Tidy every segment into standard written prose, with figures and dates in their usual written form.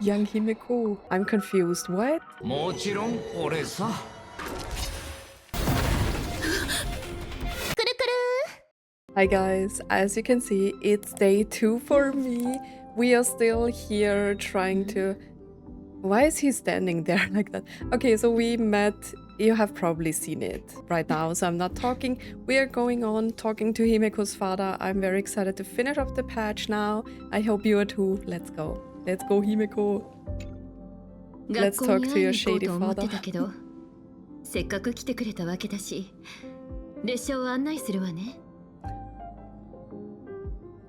Young Himeko. I'm confused. What? もちろん俺さ。Hi guys, as you can see, it's day 2 for me. We are still here trying to... Why is he standing there like that? Okay, so we met... You have probably seen it right now, so I'm not talking. We are going on talking to Himeko's father. I'm very excited to finish off the patch now. I hope you are too. Let's go. Let's go, Himeko. Let's talk to your shady father. せっかく来てくれたわけだし、列車を案内するわね。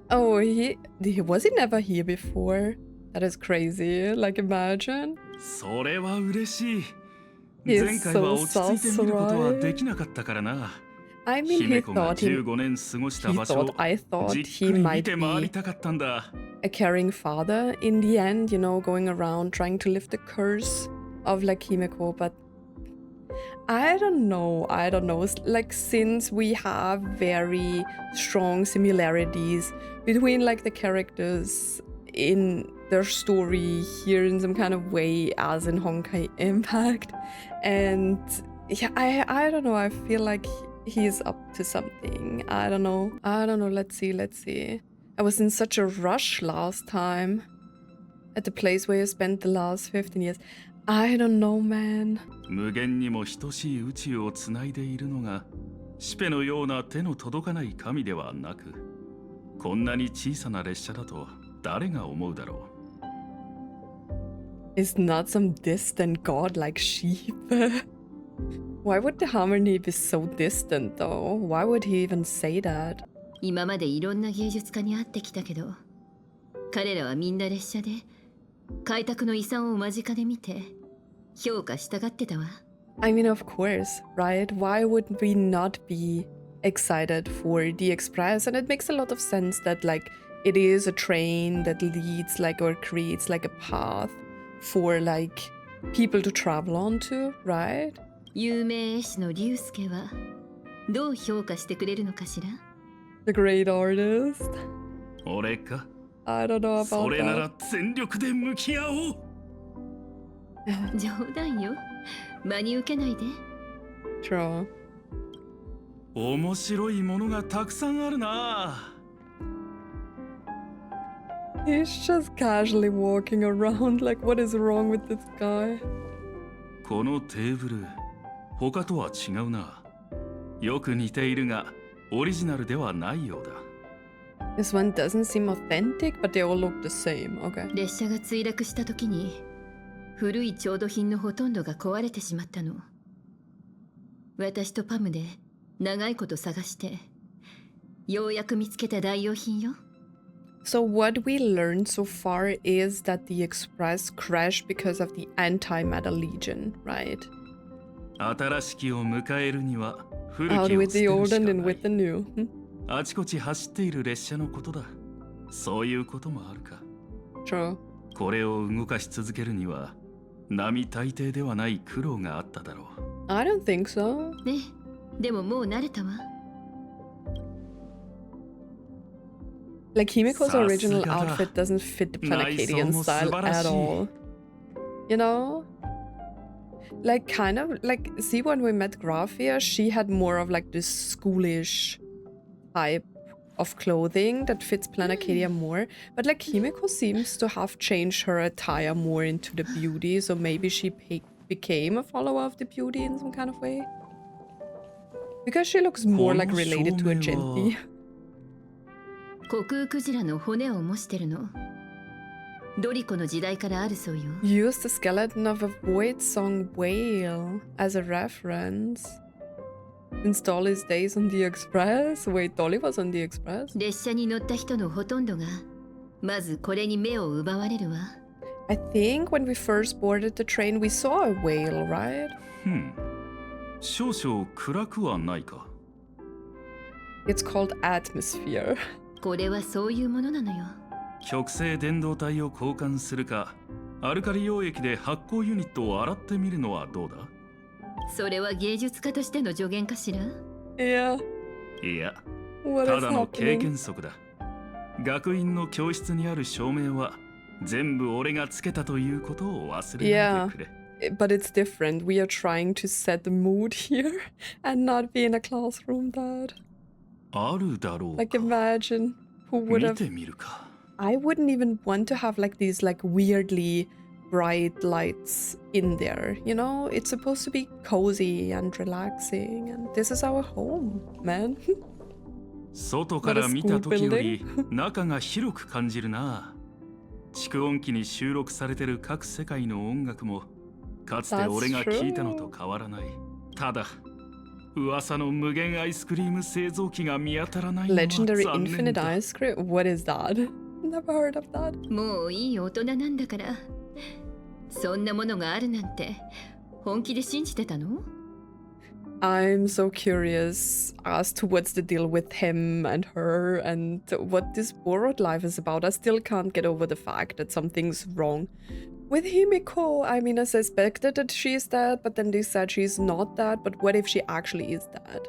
Oh, was he never here before? That is crazy. Like, imagine. それは嬉しい。 He 前 is 回は so 落ち着いて見ることは sus, できなかったからな。 I mean, 姫子が15年過ごした場所を I thought じっ he くり見 might て回り be たかったんだ。 a caring father in the end, you know, going around trying to lift the curse of like Himeko, but I don't know. Like, since we have very strong similarities between like the characters in their story here in some kind of way as in Honkai Impact, and yeah, I don't know, I feel like he's up to something. I don't know, let's see. I was in such a rush last time at the place where I spent the last 15 years. I don't know, man. 無限にも等しい宇宙をつないでいるのがシペのような手の届かない神ではなく、こんなに小さな列車だと誰が思うだろう。 It's not some distant god like sheep. Why would the harmony be so distant though? Why would he even say that? 今までいろんな芸術家に会ってきたけど、彼らはみんな列車で開拓の遺産を間近で見て評価したがってたわ。 I mean, of course, right? Why would we not be excited for the Express? And it makes a lot of sense that like it is a train that leads like or creates like a path for like people to travel onto, right? 有名絵師の龍介はどう評価してくれるのかしら？ The great artist. 俺か。 I don't know そ about れな that. ら全力で向き合おう。冗談よ。真に受けないで。 True. 面白いものがたくさんあるな。 He's just casually walking around like, what is wrong with this guy? このテーブル、他とは違うな。よく似ているが、オリジナルではないようだ。 This one doesn't seem authentic, but they all look the same. Okay. 列車が墜落した時に古い調度品のほとんどが壊れてしまったの。私とパムで長いこと探してようやく見つけた代用品よ。 So what we learned so far is that the Express crashed because of the Anti-Matter Legion, right? 新しきを迎えるには古 Out きを with 捨て the る old しか and な in い with the new. あちこち走っている列車のことだ。そういうこともあるか。 True. これを動かし続けるには並大抵ではない苦労があっただろう。 I don't think so. ね、でももう慣れたわ。 Like Himeko's original Sasugada. outfit doesn't fit the Planacadian Naisou mo style at subarashi. all. You know? Like kind of like, see, when we met Graphia, she had more of like this schoolish type of clothing that fits Planacadia more. But like Himeko seems to have changed her attire more into the beauty, so maybe she became a follower of the beauty in some kind of way. Because she looks more like related to a Genti. 虚空クジラの骨を模してるの。ドリコの時代からあるそうよ。 Use the skeleton of a Void Song whale as a reference. Since Dolly's days on the Express? Wait, Dolly was on the Express? 列車に乗った人のほとんどがまずこれに目を奪われるわ。 I think when we first boarded the train, we saw a whale, right? 少々暗くはないか。 It's called Atmosphere. これはそういうものなのよ。極性電動体を交換するか、アルカリ溶液で発光ユニットを洗ってみるのはどうだ？それは芸術家としての助言かしら？ Yeah. いや、 What た is だの経 happening? 験則だ。学院の教室にある照明は全部俺がつけたということを忘れないでくれ。But it's different. We are trying to set the mood here and not be in a classroom, Dad. あるだろうか。 Like imagine who would 見 have... てみるか。 I wouldn't even want to have like these like weirdly bright lights in there, you know? It's supposed to be cozy and relaxing, and this is our home, man. 外から見た時より中が広く感じるな。蓄音機に収録されてる各世界の音楽もかつて俺が聞いたのと変わらない。ただ噂の無限アイスクリーム製造機が見当たらないのは残念だ。 Legendary Infinite Ice Cream? What is that? Never heard of that. もういい大人なんだから。そんなものがあるなんて本気で信じてたの？ I'm so curious as to what's the deal with him and her and what this borrowed life is about. I still can't get over the fact that something's wrong with Himeko. I mean, I suspected that she's dead, but then they said she's not dead. But what if she actually is dead?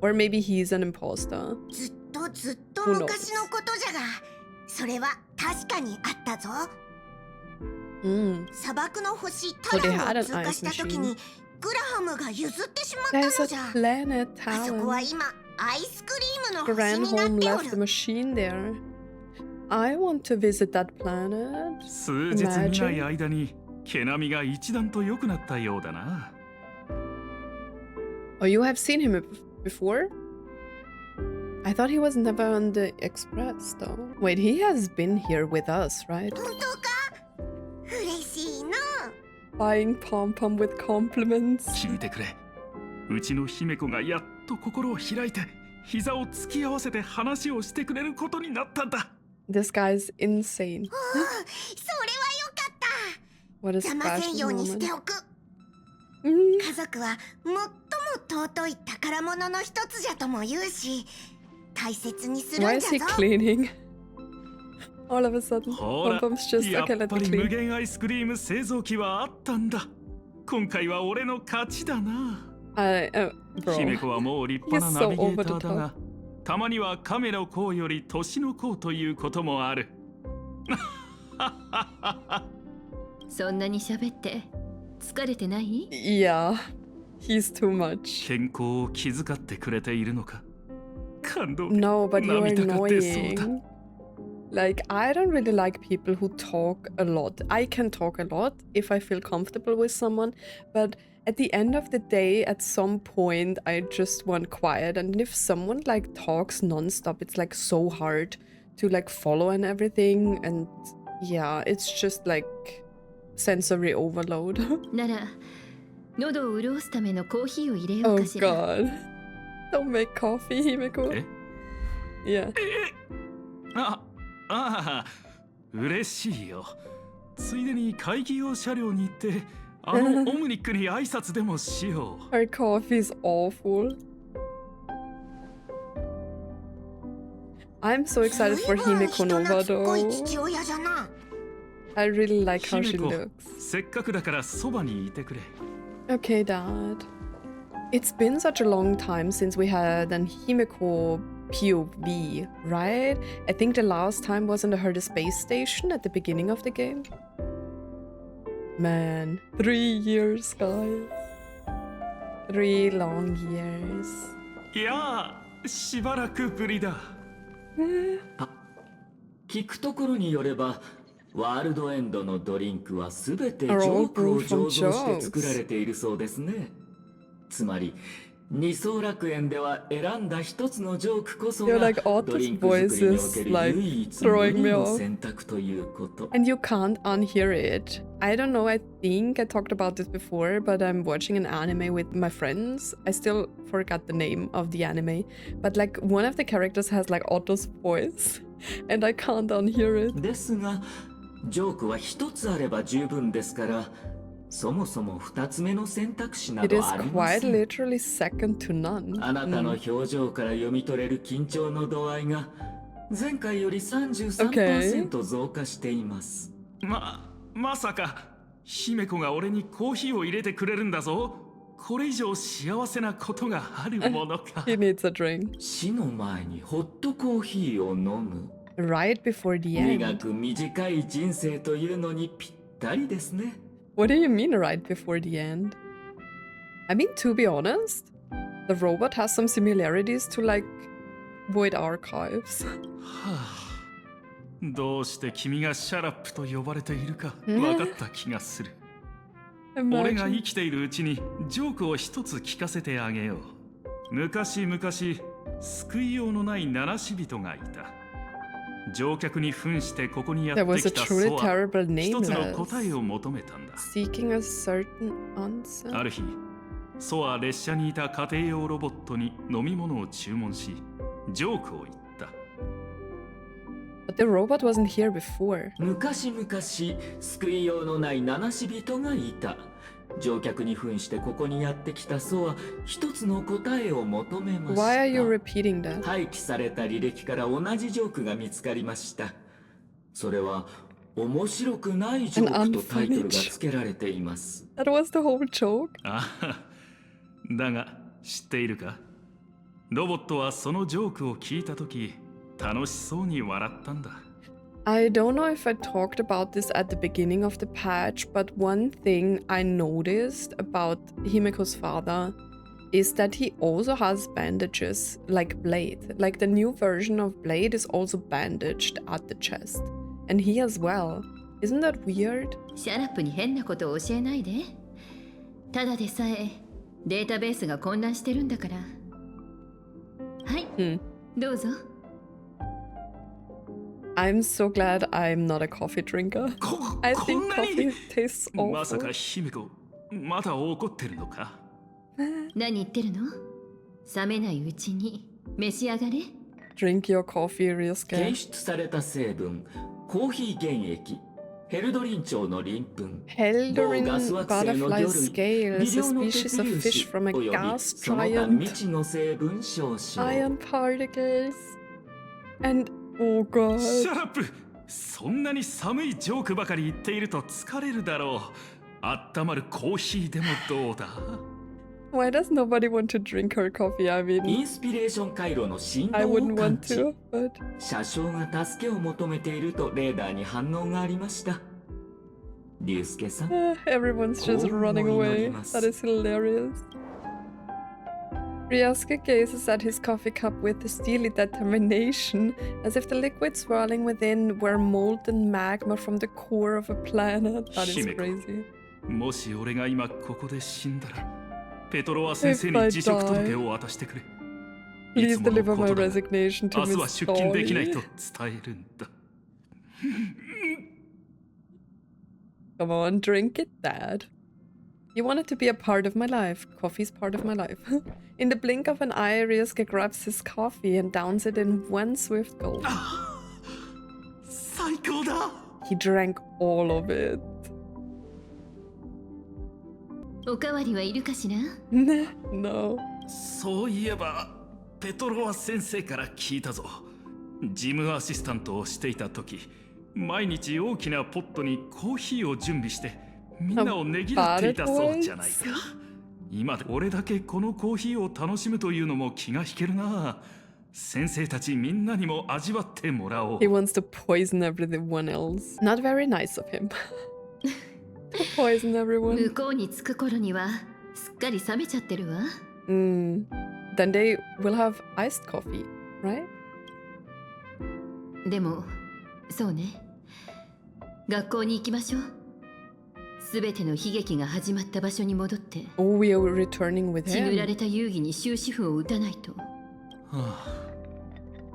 Or maybe he's an imposter. ずっとずっと昔のことじゃが、それは確かにあったぞ。砂漠の星タランを通過した時にグラハムが譲ってしまったのじゃ。 Planet あそこは Talon. 今アイスクリームの星 Granholm になってお left the る。 machine there. I want to visit that planet. 数日見ない間に毛並みが一段と良くなったようだな。 Oh, you have seen him before? I thought he was never on the Express, though. Wait, he has been here with us, right? 本当か？嬉しいな。 Buying pom-pom with compliments. 聞いてくれ。うちの姫子がやっと心を開いて膝を突き合わせて話をしてくれることになったんだ。 This guy's insane. それはよかった。 What a 邪魔せんよ special うにし moment. ておく。 Mm. 家族は最も尊い宝物の一つじゃとも言うし、大切にする Why ん is じ he ゃぞ。 cleaning? All of a sudden, ほら、 pom-pom's just や okay, っ let ぱ me り無 clean. 限アイスクリーム製造機はあったんだ。今回は俺の勝ちだな。姫 Bro. 子はもう立派な He's ナ so ビゲー over タ the ーだが、たまには亀の甲より年の甲ということもある。そんなに喋って疲れてない？ Yeah, he's too much. 健康を気遣ってくれているのか。感動。 No, but you're 涙が出そうだ。 annoying. Like, I don't really like people who talk a lot. I can talk a lot if I feel comfortable with someone, but at the end of the day, at some point, I just want quiet. And if someone like talks nonstop, it's like so hard to like follow and everything. And yeah, it's just like sensory overload. なら喉を潤すためのコーヒーを入れよう Oh かしら。 God. Don't make coffee, Himeko. え Yeah. ああ、嬉しいよ。ついでに会議用車両に行ってあのオムニックに挨拶でもしよう。 Her coffee's awful. I'm so excited for 随分 Himeko 人 Nova 懐っこい though. 父親じゃな。 I really like how she 姫子、 looks. せっかくだからそばにいてくれ。 Okay, Dad. It's been such a long time since we had an Himeko POV, right? I think the last time was on the Herder space station at the beginning of the game. Man, 3 years, guys. 3 long years. いやー、しばらくぶりだ。聞くところによればワールドエンドのドリンクはすべてジ Are ョ all ークを brewed from 醸造して作られているそうですね。つまり二層楽園では選んだ一つのジョークこそ You're が like, Otto's ドリンク作りにお voice け is る like 唯一 throwing 無 me 二の off. 選択ということ。 And you can't unhear it. I don't know, I think I talked about this before, but I'm watching an anime with my friends. I still forgot the name of the anime. But like one of the characters has like Otto's voice. And I can't unhear it. ですがジョークは一つあれば十分ですからそもそも二つ目の選択肢な It ど is ありま quite せん。 literally second to none. あなたの表情から読み取れる緊張の度合いが前回より 33% 増加しています。まさか姫子が俺にコーヒーを入れてくれるんだぞ。これ以上幸せなことがあるものか。 He needs a drink. 死の前にホットコーヒーを飲む。Right before the 苦 end. く短い人生というのにぴったりですね。 What do you mean right before the end? I mean, to be honest, the robot has some similarities to like Void Archives. はあ、どうして君がシャラップと呼ばれているか分かった気がする。俺が Imagine. 生きているうちにジョークを一つ聞かせてあげよう。昔々救いようのない七死人がいた。乗客に扮してここにやっ There て was a きた truly ソア、 terrible 一つの nameless 答えを求めたんだ。 seeking a certain answer. ある日、ソア列車にいた家庭用ロボットに飲み物を注文し、ジョークを言った。 But the robot wasn't here before. 昔々救いようのない七死人がいた。乗客に扮してここにやってきたソは一つの答えを求めました。 Why are you repeating that? 廃棄された履歴から同じジョークが見つかりました。それは面白くないジョークとタイトルが付けられています。 That was the whole joke. ああ、だが知っているか？ロボットはそのジョークを聞いたとき、楽しそうに笑ったんだ。 I don't know if I talked about this at the beginning of the patch, but one thing I noticed about Himeko's father is that he also has bandages like Blade. Like the new version of Blade is also bandaged at the chest. And he as well. Isn't that weird? シャラップに変なことを教えないで。ただでさえデータベースが混乱してるんだから。はい、どうぞ。 I'm so glad I'm not a coffee drinker. I こ think んなに coffee tastes まさ awful. か姫子、まだ怒ってるのか？何言ってるの？冷めないうちに召し上がれ。 Drink your coffee, 検 Ryusuke. 出された成分、コーヒー原液、ヘルドリン鳥の鱗粉、 Heldorin ガス惑星の butterfly 魚類、 scale 微 is a 量の species 血 of 粒 fish 子 from a および gas その他 giant. 未知の成分少々。 Ion particles. And oh god. シャラップ、そんなに寒いジョークばかり言っていると疲れるだろう。あったまるコーヒーでもどうだ？ Why does nobody want to drink her coffee? I イ mean, ンスピレーション回路の振 I 動を wouldn't 感 want 知。 to, but 車掌が助けを求めているとレーダーに反応がありました。リュウスケさん、 everyone's just running away. That is hilarious. Ryusuke gazes at his coffee cup with steely determination, as if the liquid swirling within were molten magma from the core of a planet. That is Himeko. crazy. もし俺が今ここで死んだら、ペトロワ先生に辞職届を渡してくれ。 Please いつもの deliver こ my とだ。 resignation to 明日は Miss 出勤できない Dolly. と伝えるんだ。 Come on, drink it, Dad. You want it to be a part of my life. Coffee's part of my life. In the blink of an eye, Ryusuke grabs his coffee and downs it in one swift gulp. 最高だ。 He drank all of it. おかわりはいるかしら？ No. そういえば、ペトロワ先生から聞いたぞ。事務アシスタントをしていた時、毎日大きなポットにコーヒーを準備して、みんなをねぎらっていたそうじゃないか。今で俺だけこのコーヒーを楽しむというのも気が引けるな。先生たちみんなにも味わってもらおう。 He wants to poison everyone else. Not very nice of him. To poison 向 everyone. こうに着く頃にはすっかり冷めちゃってるわ。 Then they will have iced coffee, right? でも、そうね。学校に行きましょう。すべての悲劇が始まった場所に戻って、 Oh, we are returning with 血塗ら him. れた遊戯に終止符を打たないと。はあ、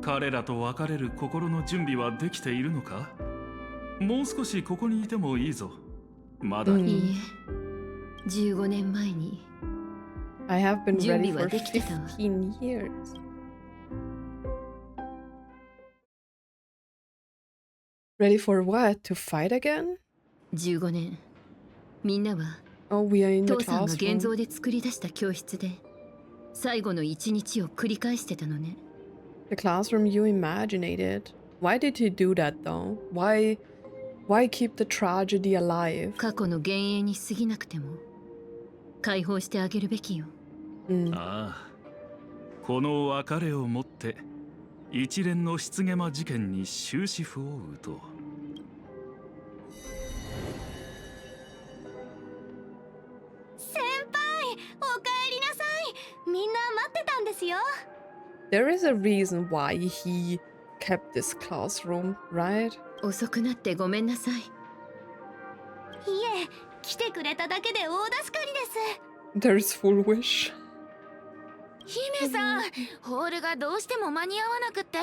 彼らと別れる心の準備はできているのか？もう少しここにいてもいいぞ。まだ。うんいいえ、15年前に I have been 準 ready 備 for はできてたわ。 15 years. Ready for what? To fight again? 15年。みんなは Oh, we are in the 父さんが現 classroom. 像で作り出した教室で最後の一日を繰り返してたのね。 The classroom you imaginated. Why did he do that though? Why keep the tragedy alive? 過去の幻影に過ぎなくても解放してあげるべきよ。Mm. ああ、この別れをもって一連の失言事件に終止符を打とう。先輩、おかえりなさい。みんな待ってたんですよ。 There is a reason why he kept this classroom, right? 遅くなってごめんなさい。いえ、来てくれただけで大助かりです。 There's full wish. 姫さん、ホールがどうしても間に合わなくって、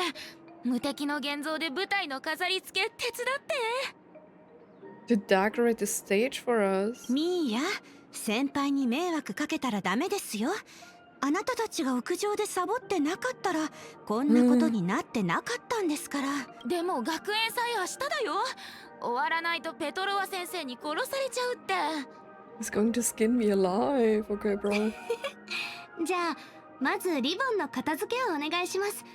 無敵の現像で舞台の飾り付け手伝って。 To decorate the stage for us. ミーヤ、先輩に迷惑かけたらダメですよ。あなたたちが屋上でサボってなかったらこんなことになってなかったんですから。でも学園祭明日だよ。終わらないとペトロワ先生に殺されちゃうって。 He's going to skin me alive. Okay, bro. じゃあまずリボンの片付けをお願いします。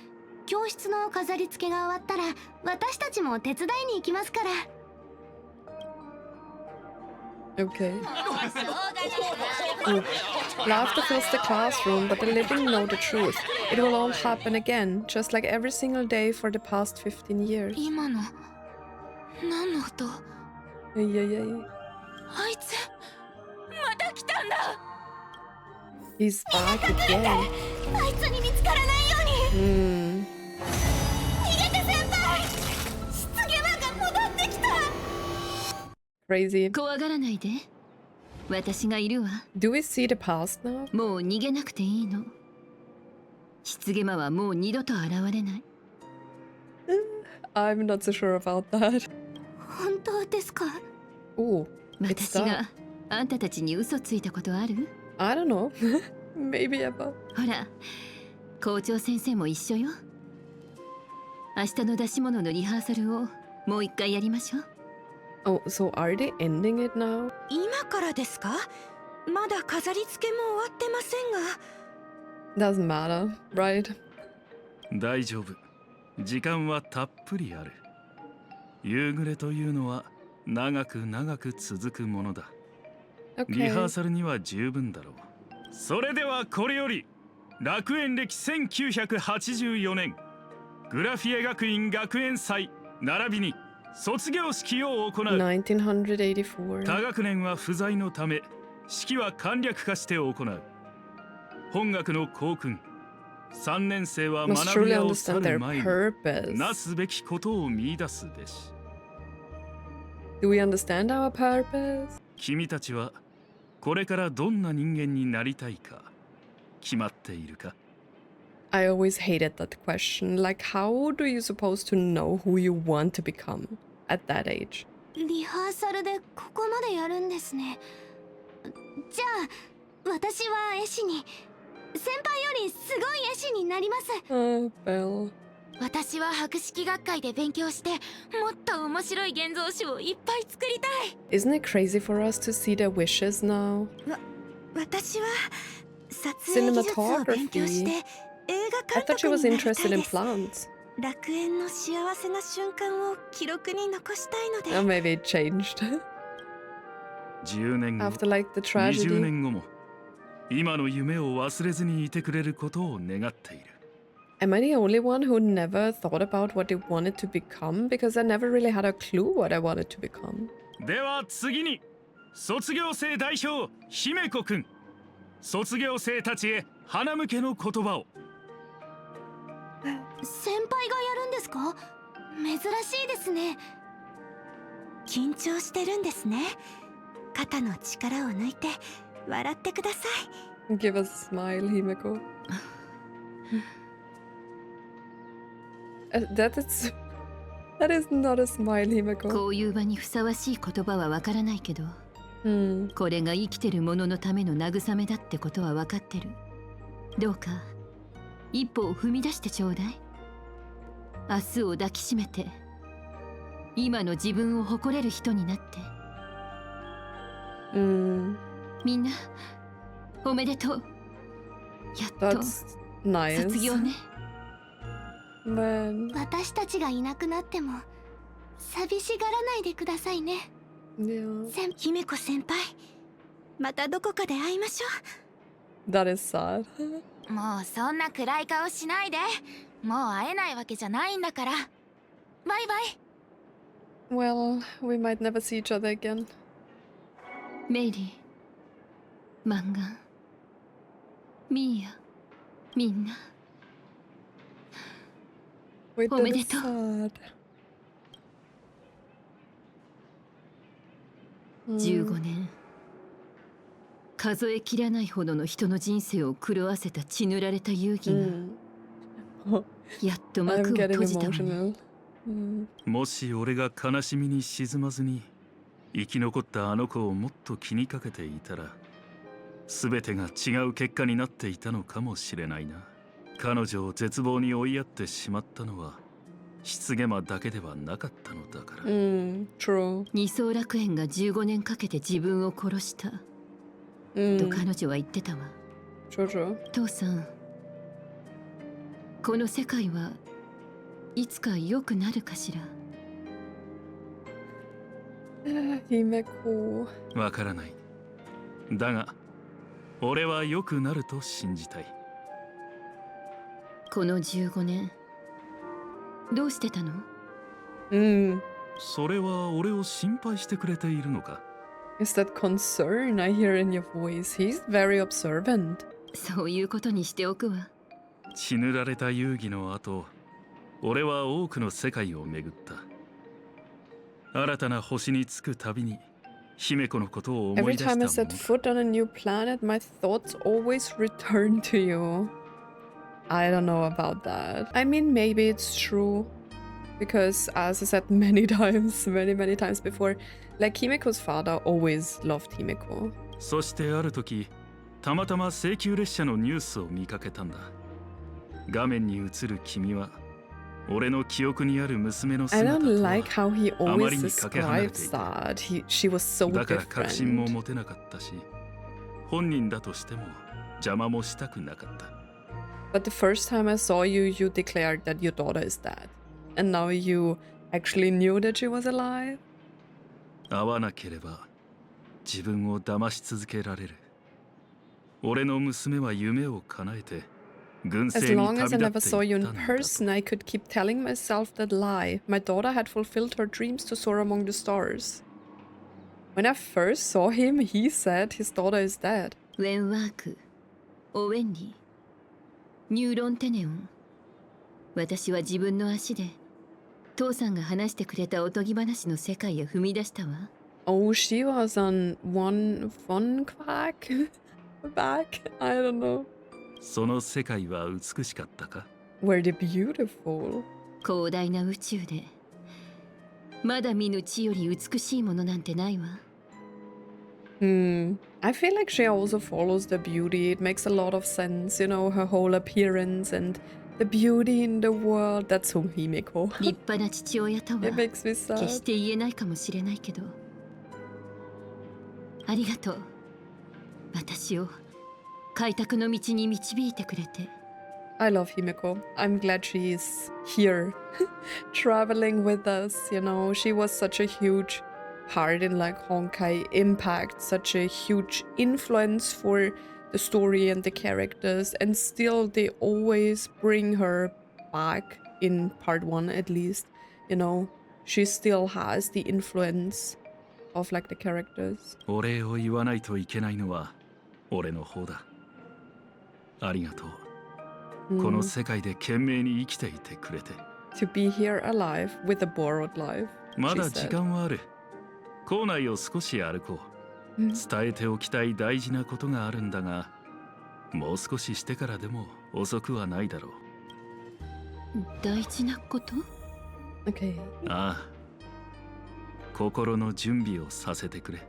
教室の飾り付けが終わったら私たちも手伝いに行きますから。 Okay. Oh. Laughter fills the classroom, but the living know the truth. It will all happen again, just like every single day for the past 15 years. 今の何の音？ Ay. あいつまた来たんだ。 He's back again. あいつに見つからないように。 Hmm. 逃げて先輩。失言魔が戻ってきた。 Crazy. 怖がらないで。私がいるわ。 Do we see the past now? もう逃げなくていいの。失言魔はもう二度と現れない。I'm not so sure about that. 本当ですか？ Oh, it's 私 that. があんたたちに嘘ついたことある？ I don't know. Maybe ever. ほら、校長先生も一緒よ。明日の出し物のリハーサルをもう一回やりましょう。 Oh, so are they ending it now? 今からですか？まだ飾り付けも終わってませんが。 Doesn't matter, right? 大丈夫。時間はたっぷりある。夕暮れというのは長く長く続くものだ。リハー Okay. サルには十分だろう。それではこれより楽園歴1984年グラフィエ学院学園祭並びに卒業式を行う。 1984. 他学年は不在のため式は簡略化して行う。本学の校訓3年生は Must 学び truly 屋を去 understand る their 前に purpose. なすべきことを見出すべし。 Do we understand our purpose? 君たちはこれからどんな人間になりたいか決まっているか？ I always hated that question. Like, how do you supposed to know who you want to become at that age? リハーサルでここまでやるんですね。じゃあ私は絵師に、先輩よりすごい絵師になります。 Oh, Belle. 私は博識学会で勉強してもっと面白い現像紙をいっぱい作りたい。 Isn't it crazy for us to see their wishes now? 私は撮影技術を勉強して映 I 画 thought she 監 was 督になりた interested い in です。 plants. 楽園の幸せな瞬間を記録に残したいので。 Or maybe it changed 10年後 after like the 20 tragedy. 年後も今の夢を忘れずにいてくれることを願っている。 Am I the only one who never thought about what they wanted to become? Because I never really had a clue what I wanted to become. では次に卒業生代表姫子くん、卒業生たちへ花向けの言葉を。先輩がやるんですか？珍しいですね。緊張してるんですね。肩の力を抜いて笑ってください。 Give us a smile, Himeko. That is not a smile, Himeko. こういう場にふさわしい言葉はわからないけど、 Hmm. これが生きてる者のための慰めだってことは分かってる。どうか一歩を踏み出してちょうだい。明日を抱きしめて今の自分を誇れる人になって。 Hmm. みんなおめでとう。やっと That's nice. 卒業ね。 Man. 私たちがいなくなっても寂しがらないでくださいね。 Yeah. 姫子先輩、またどこかで会いましょ That is sad. もうそんな暗い顔しないで。もう会えないわけじゃないんだから。バイバイ。 Well, we might never see each other again. メイリー、マンガン、ミーヤ、みんな Wait, that is Omedetou. sad. 15年、数えきれないほどの人の人生を狂わせた血塗られた遊戯が、やっと I'm 幕を getting 閉じたわね。 emotional. もし俺が悲しみに沈まずに生き残ったあの子をもっと気にかけていたら、全てが違う結果になっていたのかもしれないな。彼女を絶望に追いやってしまったのは失ゲマだけではなかったのだから。True. 二層楽園が15年かけて自分を殺した、と彼女は言ってたわ。 True. 父さん、この世界はいつか良くなるかしら。 Himeko. わからない。だが俺は良くなると信じたい。この15年どうしてたの？それは俺を心配してくれているのか？ Is that concern I hear in your voice? He's very observant. そういうことにしておくわ。血塗られた遊戯の後、俺は多くの世界を巡った。新たな星に着くたびに姫子のことを思 Every い出した time も I の set foot on a new planet, my thoughts always return to you. I don't know about that. I mean, maybe it's true. Because as I said many times, many times before, like Himeko's father always loved Himeko. そしてある時、たまたま請求列車のニュースを見かけたんだ。画面に映る君は俺の記憶にある娘の I 姿と don't は like how he あま always りにかけ離れてい describes た。 that. She was so だから確信も different. 持てなかったし、本人だとしても邪魔もしたくなかった。 But the first time I saw you, you declared that your daughter is dead. And now you actually knew that she was alive? 会わなければ自分を騙し続けられる。俺の娘は夢を叶えて軍 As 政に long as I 旅 never 立って saw い you っ in たんだ person, I could keep telling myself that lie. My daughter had fulfilled her dreams to soar among the stars. When I first saw him, he said his daughter is dead. ウェンワーク、オウェンリー、ニューロンテネオン。私は自分の足で父さんが話してくれたおとぎ話の世界へ踏み出したわ。 Oh, she was on one quack back. I don't know. その世界は美しかったか？ Were they beautiful? 広大な宇宙でまだ見ぬ地より美しいものなんてないわ。 I feel like she also follows the beauty. It makes a lot of sense, you know, her whole appearance and the beauty in the world. That's whom Himeko. 立派な父親とは It makes me 決 sad. して言えないかもしれないけど、ありがとう。私を開拓の道に導いてくれて。 I love Himeko. I'm glad she's here, traveling with us. You know, she was such a huge part in like Honkai impact, such a huge influence for the story and the characters, and still they always bring her back in part 1 at least. You know, she still has the influence of like the characters. お礼を言わないといけないのは俺の方だ。ありがとう。この世界で懸命に生きていてくれて。 To be here alive with a borrowed life. ま she だ時 said. 間はある。校内を少し歩こう。伝えておきたい大事なことがあるんだが、もう少ししてからでも遅くはないだろう。大事なこと？ Okay. ああ、心の準備をさせてくれ。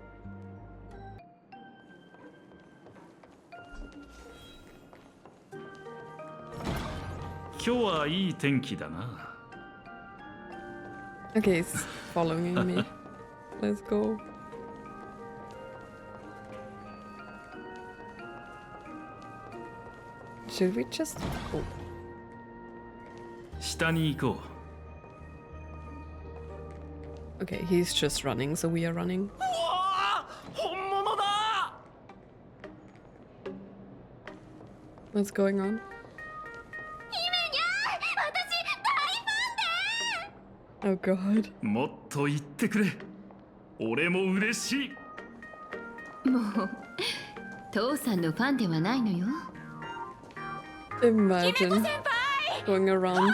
今日はいい天気だな。Okay, he's following me. Let's go. Should we just go? 下に行こう。 Okay, he's just running, so we are running. 本物だ。What's going on? Oh god. もっと言ってくれ。俺も嬉しい。もう父さんのファンではないのよ。 Imagine going around.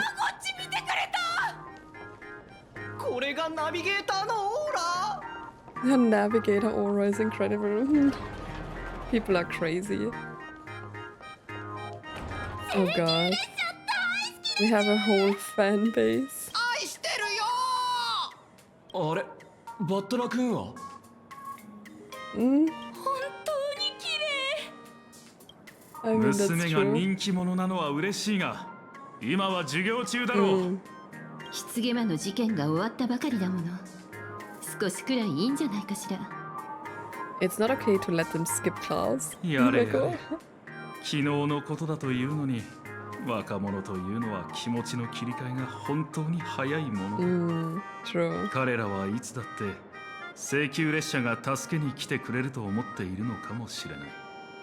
これがナビゲーターのオーラ。 The navigator aura is incredible. People are crazy. Oh god. We have a whole fan base. 愛してるよ。あれ、バットナ君は？ Mm, 本当に綺麗。 I mean, that's 娘が true. 人気者なのは嬉しいが、今は授業中だろう。Mm. 失言魔の事件が終わったばかりだもの。少しくらいいいんじゃないかしら。 It's not okay to let them skip class. やれや Himeko. れ。昨日のことだというのに、若者というのは気持ちの切り替えが本当に早いものだ。Mm, true. 彼らはいつだって請求列車が助けに来てくれると思っているのかもしれない。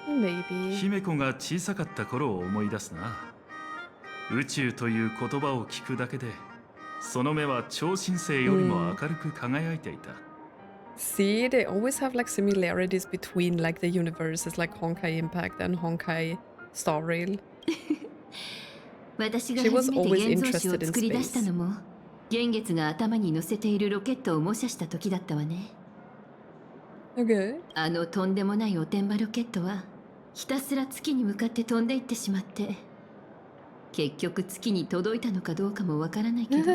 Maybe. 姫子が小さかった頃を思い出すな。宇宙という言葉を聞くだけで、その目は超新星よりも明るく輝いていた。See, they always have like similarities between like the universes, like Honkai Impact and Honkai Star Rail. 私が She was 初め always て現像紙 interested を in 作り出した space. のも幻月が頭に乗せているロケットを模写した時だったわね。 Okay. あのとんでもないおてんばロケットはひたすら月に向かって飛んでいってしまって、結局月に届いたのかどうかもわからないけど。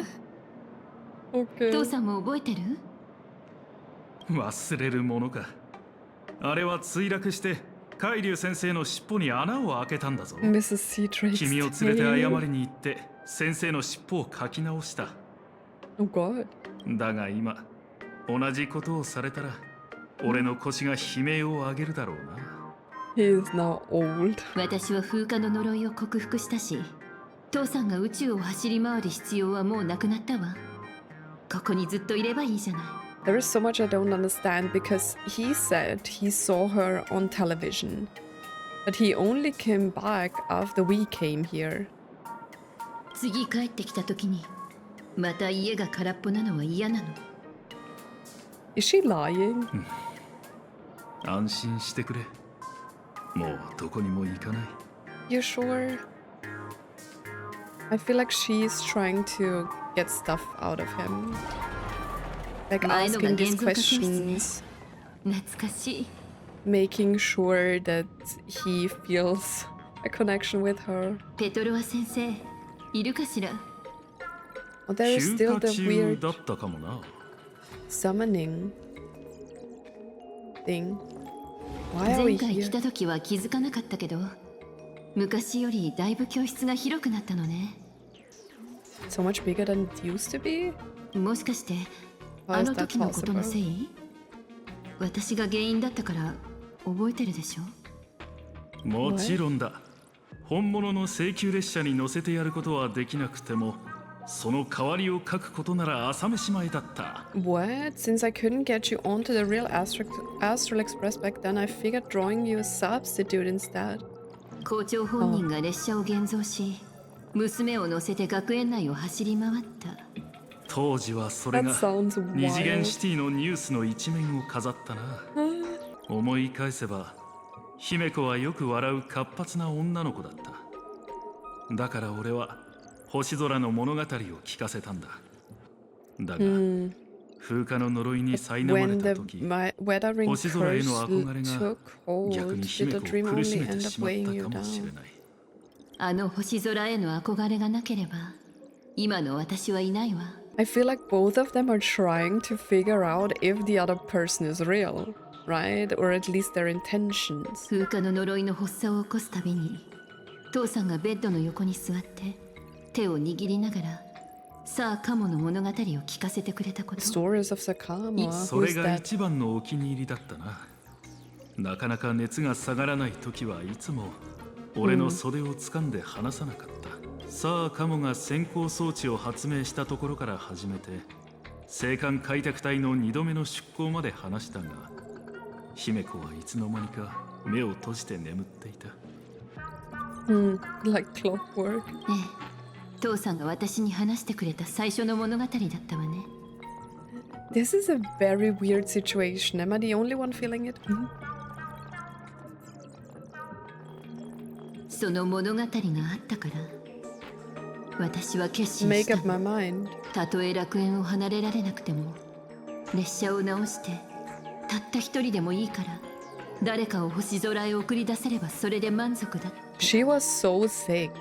Okay. 父さんも覚えてる？忘れるものか。あれは墜落して海流先生の尻尾に穴を開けたんだぞ。 Mrs. Sea Drake's 君を連れて謝 tail. りに行って先生の尻尾を書き直した。 Oh god. だが今同じことをされたら俺の腰が悲鳴を上げるだろうな。 He is now old. 私は風化の呪いを克服したし、父さんが宇宙を走り回る必要はもうなくなったわ。ここにずっといればいいじゃない。 There is so much I don't understand because he said he saw her on television, but he only came back after we came here. 次帰ってきた時にまた家が空っぽなのは嫌なの。 Is she lying? 安心してくれ。もうどこにも行かない。 You sure? I feel like she's trying to get stuff out of him. Like 前のが asking 現 these 像化教室ね。 questions, 懐かしい。 making sure that he feels a connection with her. ペトロワ先生いるかしら？ Oh, there is 休 still 暇 the 中 weird だったかもな。 summoning thing. Why are 前 we 回来 here? た時は気づかなかったけど、昔よりだいぶ教室が広くなったのね。 So much bigger than it used to be? もしかして How あ is の that 時のことの possible? せい？私が原因だったから覚えてるでしょ？もちろんだ。本物の請求列車に乗せてやることはできなくても、その代わりを書くことなら朝飯前だった。 What? Since I couldn't get you onto the real Astral Express back then, I figured drawing you a substitute instead. 校長本人が列車を現像し、娘を乗せて学園内を走り回った。当時はそれ That が sounds 二次元 wild. シティのニュースの一面を飾ったな。思い返せば姫子はよく笑う活発な女の子だった。だから俺は星空の物語を聞かせたんだ。だが、風化の呪いに苛まれ When た the 時、 weathering 星空へ curse の憧れが took hold, 逆に did 姫 the 子を dream 苦し only めて end し up まっ weighing た you かもしれ down? ない。あの星空への憧れがなければ、今の私はいないわ。I feel like both of them are trying to figure out if the other person is real, right? Or at least their intentions. 風化の呪いの発作を起こすたびに、父さんがベッドの横に座って手を握りながら、さあカモの物語を聞かせてくれたこと。 Stories of Sakama. そ Who れ is が that? 一番のお気に入りだったな。なかなか熱が下がらない時はいつも俺の袖を掴んで離さなかった。さあカモが先行装置を発明したところから始めて、青函開拓隊の2度目の出港まで話したが、姫子はいつの間にか目を閉じて眠っていた。Like clockwork. ええ、父さんが私に話してくれた最初の物語だったわね。This is a very weird situation. Am I the only one feeling it? その物語があったから私は決心し Make た up my mind. たとえ楽園を離れられなくても列車を直してたった一人でもいいから誰かを星空へ送り出せればそれで満足だ。 She was so sick.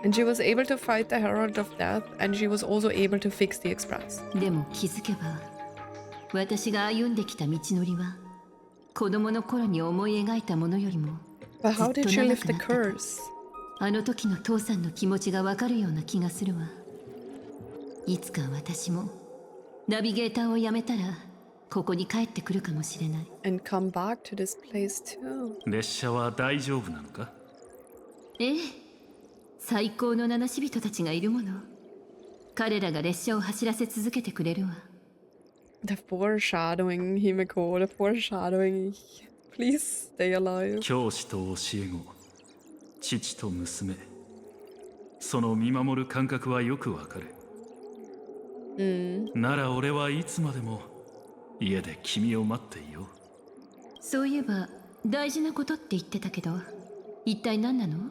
And she was able to fight the Herald of Death, and she was also able to fix the Express. でも気づけば私が歩んできた道のりは子供の頃に思い描いたものよりも But ず how っと did she 長 lift く the なったと curse? あの時の父さんの気持ちがわかるような気がするわ。いつか私もナビゲーターをやめたらここに帰ってくるかもしれない。 And come back to this place too. 列車は大丈夫なのか？ええ、最高の七死人たちがいるもの。彼らが列車を走らせ続けてくれるわ。 The foreshadowing, Himeko, the foreshadowing. Please stay alive. 教師と教え子、父と娘、その見守る感覚はよくわかる。なら俺はいつまでも家で君を待っていよう。そういえば大事なことって言ってたけど一体何なの？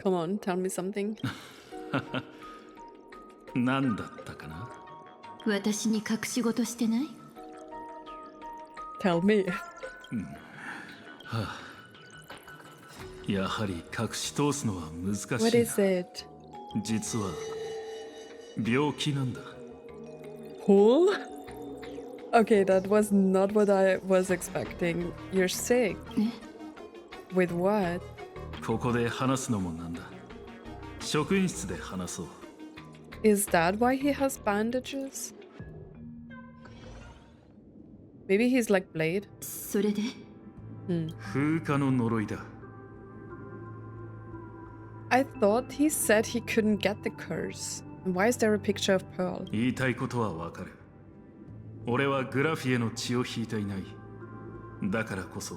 Come on, tell me something. 何だったかな？私に隠し事してない？ Tell me. やはり隠し通すのは難しいな。 What is it? 実は病気なんだ。Huh? Okay, that was not what I was expecting. You're sick. With what? ここで話すのもなんだ。職員室で話そう。Is that why he has bandages? Maybe he's like Blade. それで風化の呪いだ。I thought he said he couldn't get the curse. And why is there a picture of Pearl? 言いたいことはわかる。俺はグラフィエの血を引いていない。だからこそ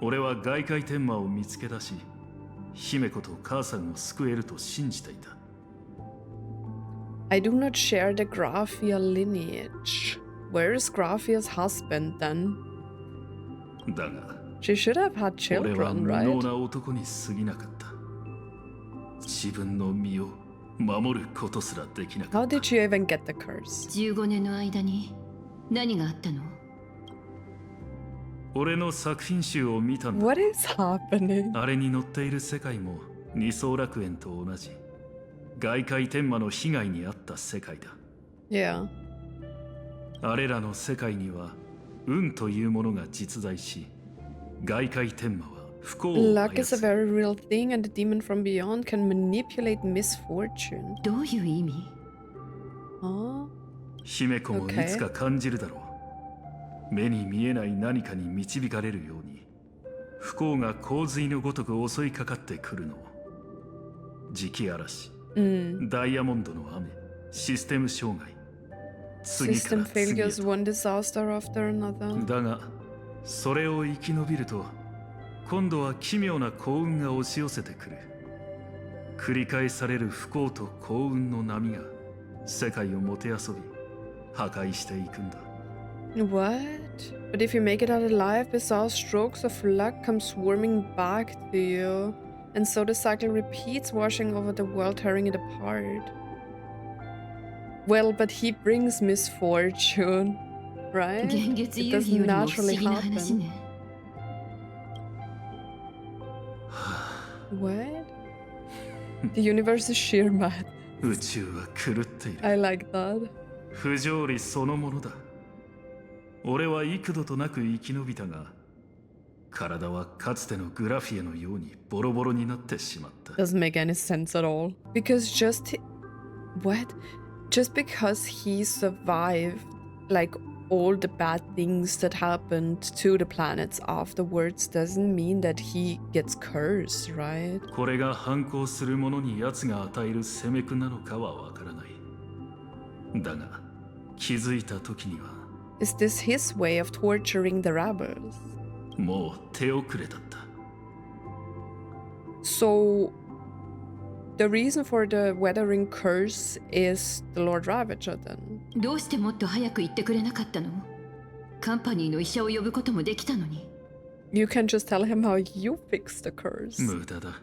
俺は外界天魔を見つけ出し、姫子と母さんを救えると信じていた。I do not share the Graphia lineage. Where is Graphia's husband then? だが She should have had 俺は children, 無能 right? な男に過ぎなかった。自分の身を守ることすらできなか How った。 did you even get the curse? 15年の間に何があったの？俺の作品集を見たんだ。 What is happening? あれに載っている世界も二層楽園と同じ外界天魔の被害に遭った世界だ。 Yeah. あれらの世界には運というものが実在し、外界天魔は不幸を Luck is 操 a る。 very real thing, and the demon from beyond can manipulate misfortune. どういう意味？ Huh? 姫子もい Okay. つか感じるだろう。目に見えない何かに導かれるように、不幸が洪水のごとく襲いかかってくるのを。磁気嵐、ダイヤモンドの雨、システム障害。次か System ら次へ failures, と。 one disaster after another. だが、それを生き延びると、今度は奇妙な幸運が押し寄せてくる。繰り返される不幸と幸運の波が世界をもてあそび、破壊していくんだ。What? But if you make it out alive, bizarre strokes of luck come swarming back to you. And so the cycle repeats, washing over the world, tearing it apart. Well, but he brings misfortune, right? 現実 It 遊戯 doesn't よりも不思 naturally 議な話 happen. ね。 What? The universe is sheer mad. 宇宙は狂っている。 I like that. 不条理そのものだ。俺は幾度となく生き延びたが、体はかつてのグラフィエのようにボロボロになってしまった。 Doesn't make any sense at all. Because what? Just because he survived, like, all the bad things that happened to the planets afterwards doesn't mean that he gets cursed, right? これが反抗する者に奴が与える責め苦なのかはわからない。だが、気づいた時には、 Is this his way of torturing the rebels? もう手遅れだった。So the reason for the weathering curse is the Lord Ravager then. どうしてもっと早く言ってくれなかったの？カンパニーの医者を呼ぶこともできたのに。You can just tell him how you fixed the curse. 無駄だ。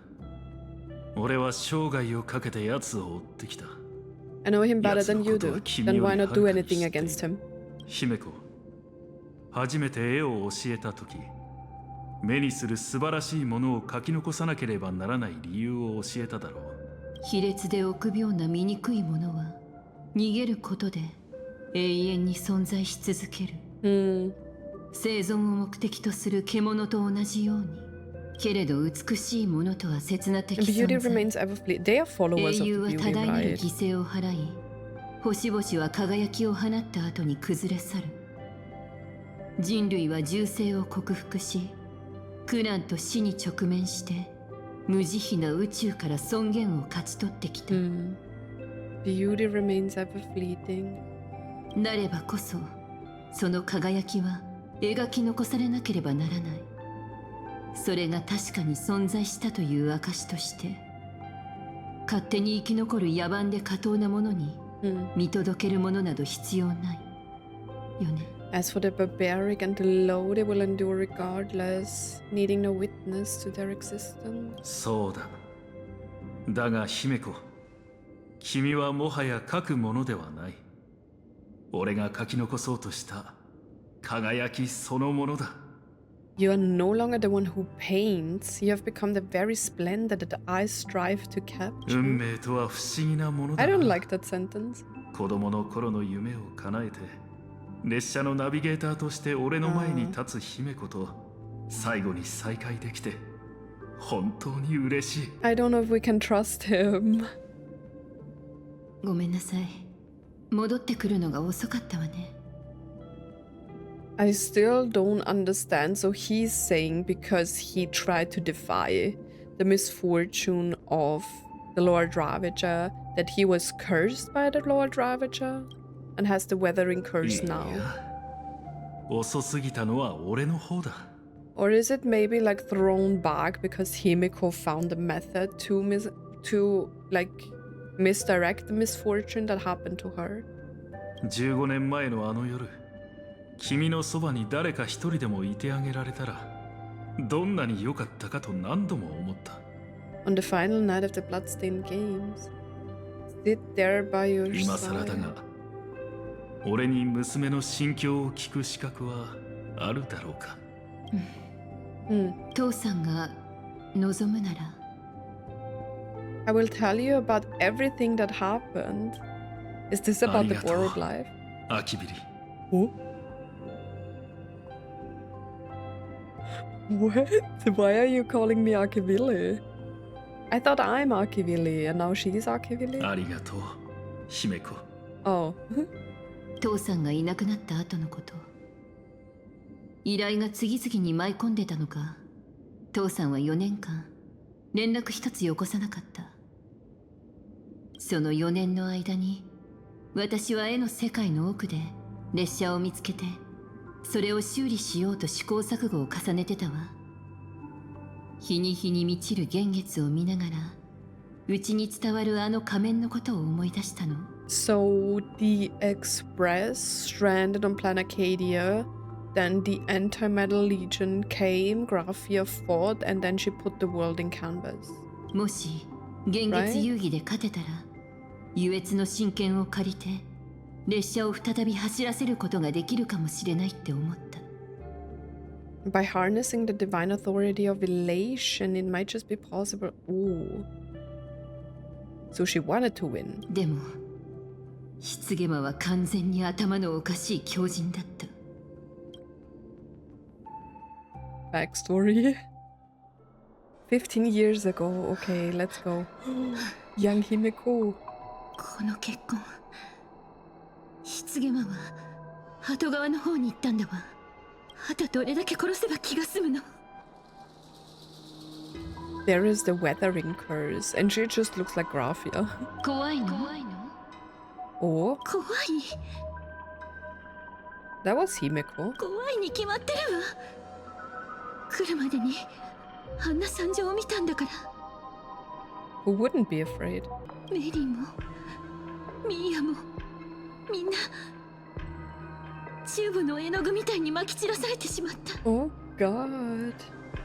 俺は生涯をかけて奴を追ってきた。I know him better than you do. Then why not do anything against him? 姫子、初めて絵を教えた時、目にする素晴らしいものを書き残さなければならない理由を教えただろう。卑劣で臆病な醜いものは逃げることで永遠に存在し続ける。生存を目的とする獣と同じように。けれど美しいものとは刹那的存在。Beauty remains ever fleeting. They are followers of the 英雄は beauty, 多大なる right? 犠牲を払い、星々は輝きを放った後に崩れ去る。人類は銃声を克服し、苦難と死に直面して無慈悲な宇宙から尊厳を勝ち取ってきた。Beauty remains ever fleeting. なればこそその輝きは描き残されなければならない。それが確かに存在したという証として、勝手に生き残る野蛮で下等なものに見届けるものなど必要ないよね。As for the barbaric and the low, they will endure regardless, needing no witness to their existence. そうだ。だが姫子、君はもはや書くものではない。俺が書き残そうとした輝きそのものだ。You are no longer the one who paints. You have become the very splendor that the eyes strive to capture. 運命とは不思議なものだ I な。 don't like that sentence. 子供の頃の夢を叶えて、列車のナビゲーターとして俺の前に立つ姫子と最後に再会できて本当に嬉しい。I don't know if we can trust him. ごめんなさい。戻ってくるのが遅かったわね。I still don't understand. So he's saying because he tried to defy the misfortune of the Lord Ravager, that he was cursed by the Lord Ravager and has the weathering curse now. 遅すぎたのは俺の方だ。 Or is it maybe like thrown back because Himeko found a method to misdirect the misfortune that happened to her? 15年前のあの夜、君のそばに誰か一人でもいてあげられたらどんなに良かったかと何度も思った。 On the final night of the Bloodstained Games, sit there by your 今更だ side. が、俺に娘の心境を聞く資格はあるだろうか。父さんが望むなら。 I will tell you about everything that happened. Is this about the borrowed life? アキビリ。 Oh? What? Why are you calling me Akivili? I thought I'm Akivili and now she's Akivili? ありがとう、姫子。 Oh. 父さんがいなくなった後のこと。依頼が次々に舞い込んでたのか、父さんは4年間連絡一つよこさなかった。その4年の間に私は絵の世界の奥で列車を見つけて、それを修理しようと試行錯誤を重ねてたわ。日に日に満ちる幻月を見ながら、うちに伝わるあの仮面のことを思い出したの。 So the Express stranded on Planet Acadia, then the Anti-Metal Legion came, Graphia fought, and then she put the world in canvas. もし幻月遊戯で勝てたら、優越の真剣を借りて列車を再び走らせることができるかもしれないって思った。 By harnessing the divine authority of elation, it might just be possible. Ooh. So she wanted to win. でも棺魔は完全に頭のおかしい狂人だった。 Backstory. 15 years ago. Okay, let's go. Young Himeko. この結婚、棺魔は鳩側の方に行ったんだわ。あとどれだけ殺せば気が済むの。 There is the weathering curse, and she just looks like Graphia. 怖いの？ Oh, 怖い。 that was Himeko. 怖いに決まってるわ。来るまでにあんな惨状を見たんだから。Who wouldn't be afraid? メリーもミーヤもみんなチューブの絵の具みたいに撒き散らされてしまった。 Oh god.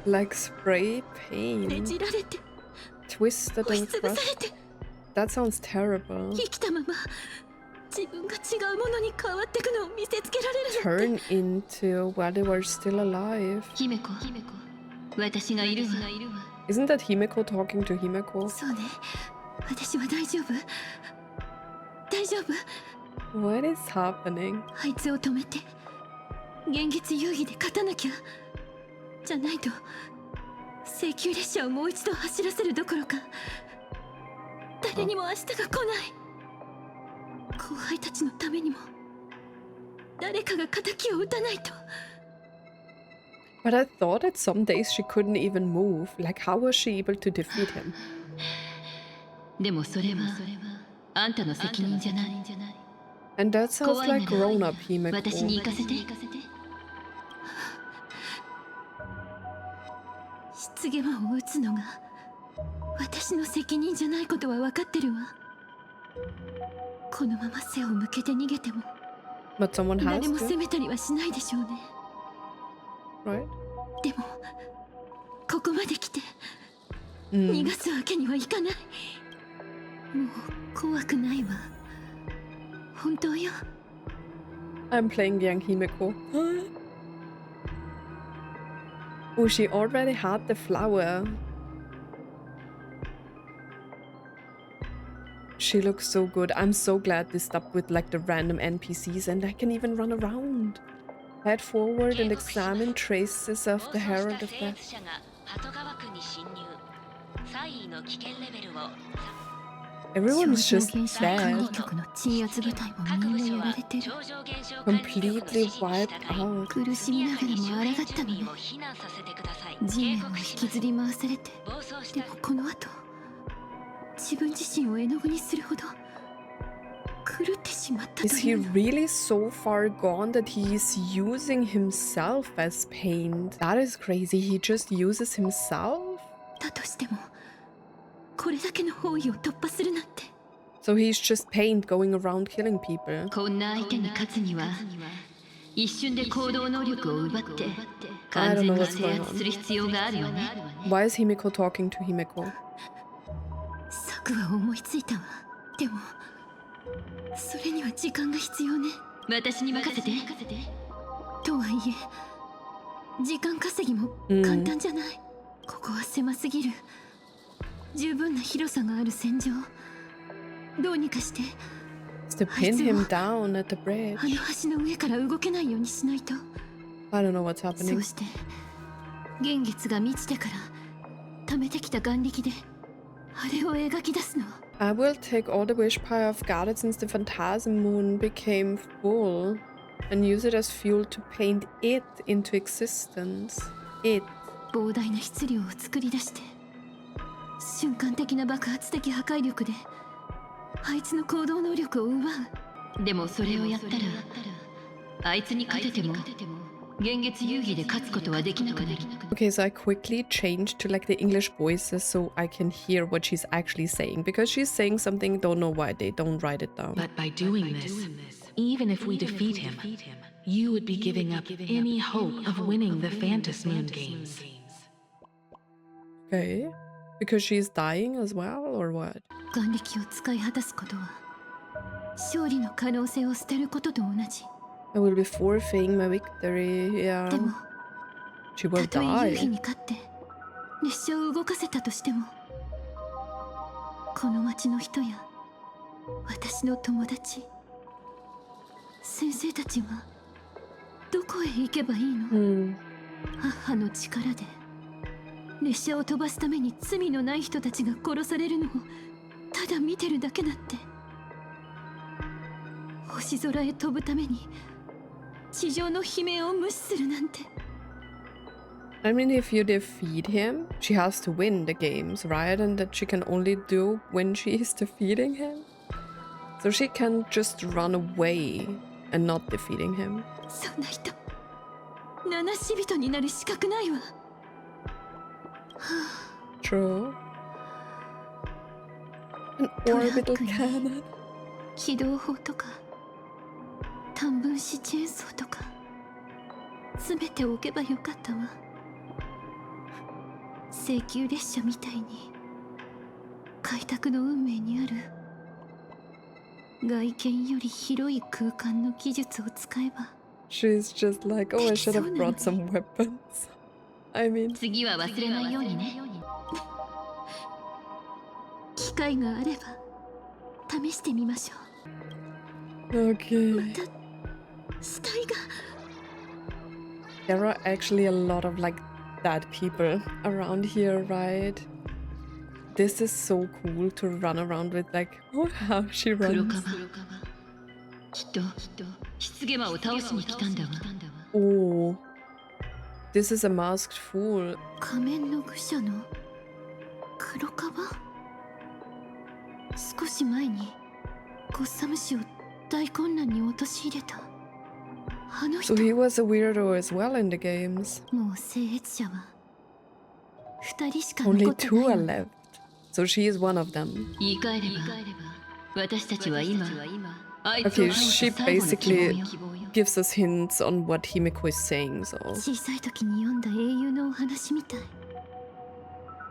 Like spray ね paint. じられて Twisted 押し and つぶさ crushed. れて That sounds terrible. 生きたまま自分が違うものに変わってくのを見せつけられるなんて。 Turn into while they were still alive. ヒメコ、私がいるわ。 Isn't that Himeko talking to Himeko? そうね、私は大丈夫。大丈夫。 What is happening? あいつを止めて現月遊戯で勝たなきゃ。じゃないと請求列車をもう一度走らせるどころか誰にも明日が来ない。後輩たちのためにも誰かが仇を撃たないと。 But I thought that some days she couldn't even move. Like, how was she able to defeat him? でもそれはあんたの責任じゃない。 And that sounds like grown-up 私に Himeko. 行かせて。失言を打つのが私の責任じゃないことは分かってるわ。このまま背を向けて逃げても But someone has 誰も to, 責めたりはしないでしょうね。 right? でもここまで来て Mm. 逃がすわけにはいかない。もう怖くないわ。本当よ。 I'm playing young Himeko. Oh, she already had the flower. She looks so good. I'm so glad they stopped with like the random NPCs and I can even run around. Head forward and examine traces of the Herald of Death. Everyone's just dead. Completely wiped out. 苦しみながらもあらがったのね。地面を引きずり回されて、でもこの後自分自身を絵の具にするほど狂ってしまったと Is い he うの。 really so far gone that he's using himself as paint? That is crazy. He just uses himself? だとしてもこれだけの包囲を突破するなんて。 So he's just paint going around killing people. こんな相手に勝つには一瞬で行動能力を奪って完全に制圧する必要があるよね。 Why is Himeko talking to Himeko? 策は思いついたわ。でもそれには時間が必要ね。私に任せて。とはいえ時間稼ぎも簡単じゃない。ここは狭すぎる。十分な広さがある戦場。どうにかして Is to pin him down at the bridge. あの橋の上から動けないようにしないと。 I don't know what's そ happening. うして幻月が満ちてから溜めてきた眼力であれを描き出すの。 I will take all the wish power I've gathered since the Phantasm Moon became full and use it as fuel to paint it into existence. It. 膨大な質量を作り出して瞬間的な爆発的破壊力であいつの行動能力を奪う。でもそれをやったらあいつに勝てても幻月遊戯で勝つことはできなくなる。 Okay, so I quickly changed to like the English voices so I can hear what she's actually saying because she's saying something, don't know why they don't write it down. But by doing this, even if we defeat him, you would be giving up any hope of winning the Phantasm Moon games. Okay. Because she's dying as well, or what? 眼力を使い果たすことは勝利の可能性を捨てることと同じ。 I will be forfeiting my victory, yeah. でも She will たとえ遊戯 die. に勝って列車を動かせたとしてもこの町の人や私の友達先生たちはどこへ行けばいいの？ Hmm. 母の力で列車を飛ばすために罪のない人たちが殺されるのをただ見てるだけだって。星空へ飛ぶために地上の悲鳴を無視するなんて。 I mean, if you defeat him, she has to win the games, right? And that she can only do when she is defeating him. So she can just run away and not defeating him. そんな人七死人になる資格ないわ。 True. An orbital cannon. 機動砲とか短分子チェーンソーとか全て置けばよかったわ。請求列車みたいに開拓の運命にある外見より広い空間の技術を使えば。 She's just like, oh, I should have brought some weapons. I mean, 次は忘れないようにね。機会があれば試してみましょう。 okay. また死体が。 There are actually a lot of like dead people around here, right? This is so cool to run around with, like, oh, how she 黒 runs. 川きっと失ゲマを倒しに来たんだわ。 Oh, this is a masked fool. 仮面の愚者の黒川。少し前にゴッサム氏を大混乱に陥れたあの人。 So he was a weirdo as well in the games. もう生越者は2人しか Only 残ってな two い are の。 left. So she is one of them. 言い換えれば私たちは今あいつを Okay, 倒 she す最後の希望 basically よ。 gives us hints on what Himeko is saying, so. 小さい時に読んだ英雄のお話みたい。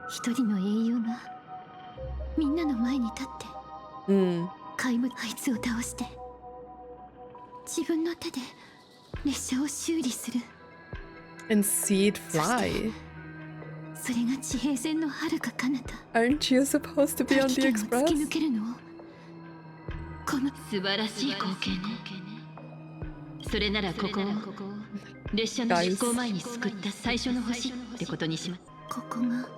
一人の英雄がみんなの前に立って Hmm. 怪物あいつを倒して自分の手で列車を修理する。 And see it fly. それが地平線の遥か彼方。 Aren't you supposed to be 大 on 気 the 圏を突き抜 express? けるのをこの素晴らしい光景ね。それならここを列車の出港前に救った最初の星ってことにします。ここが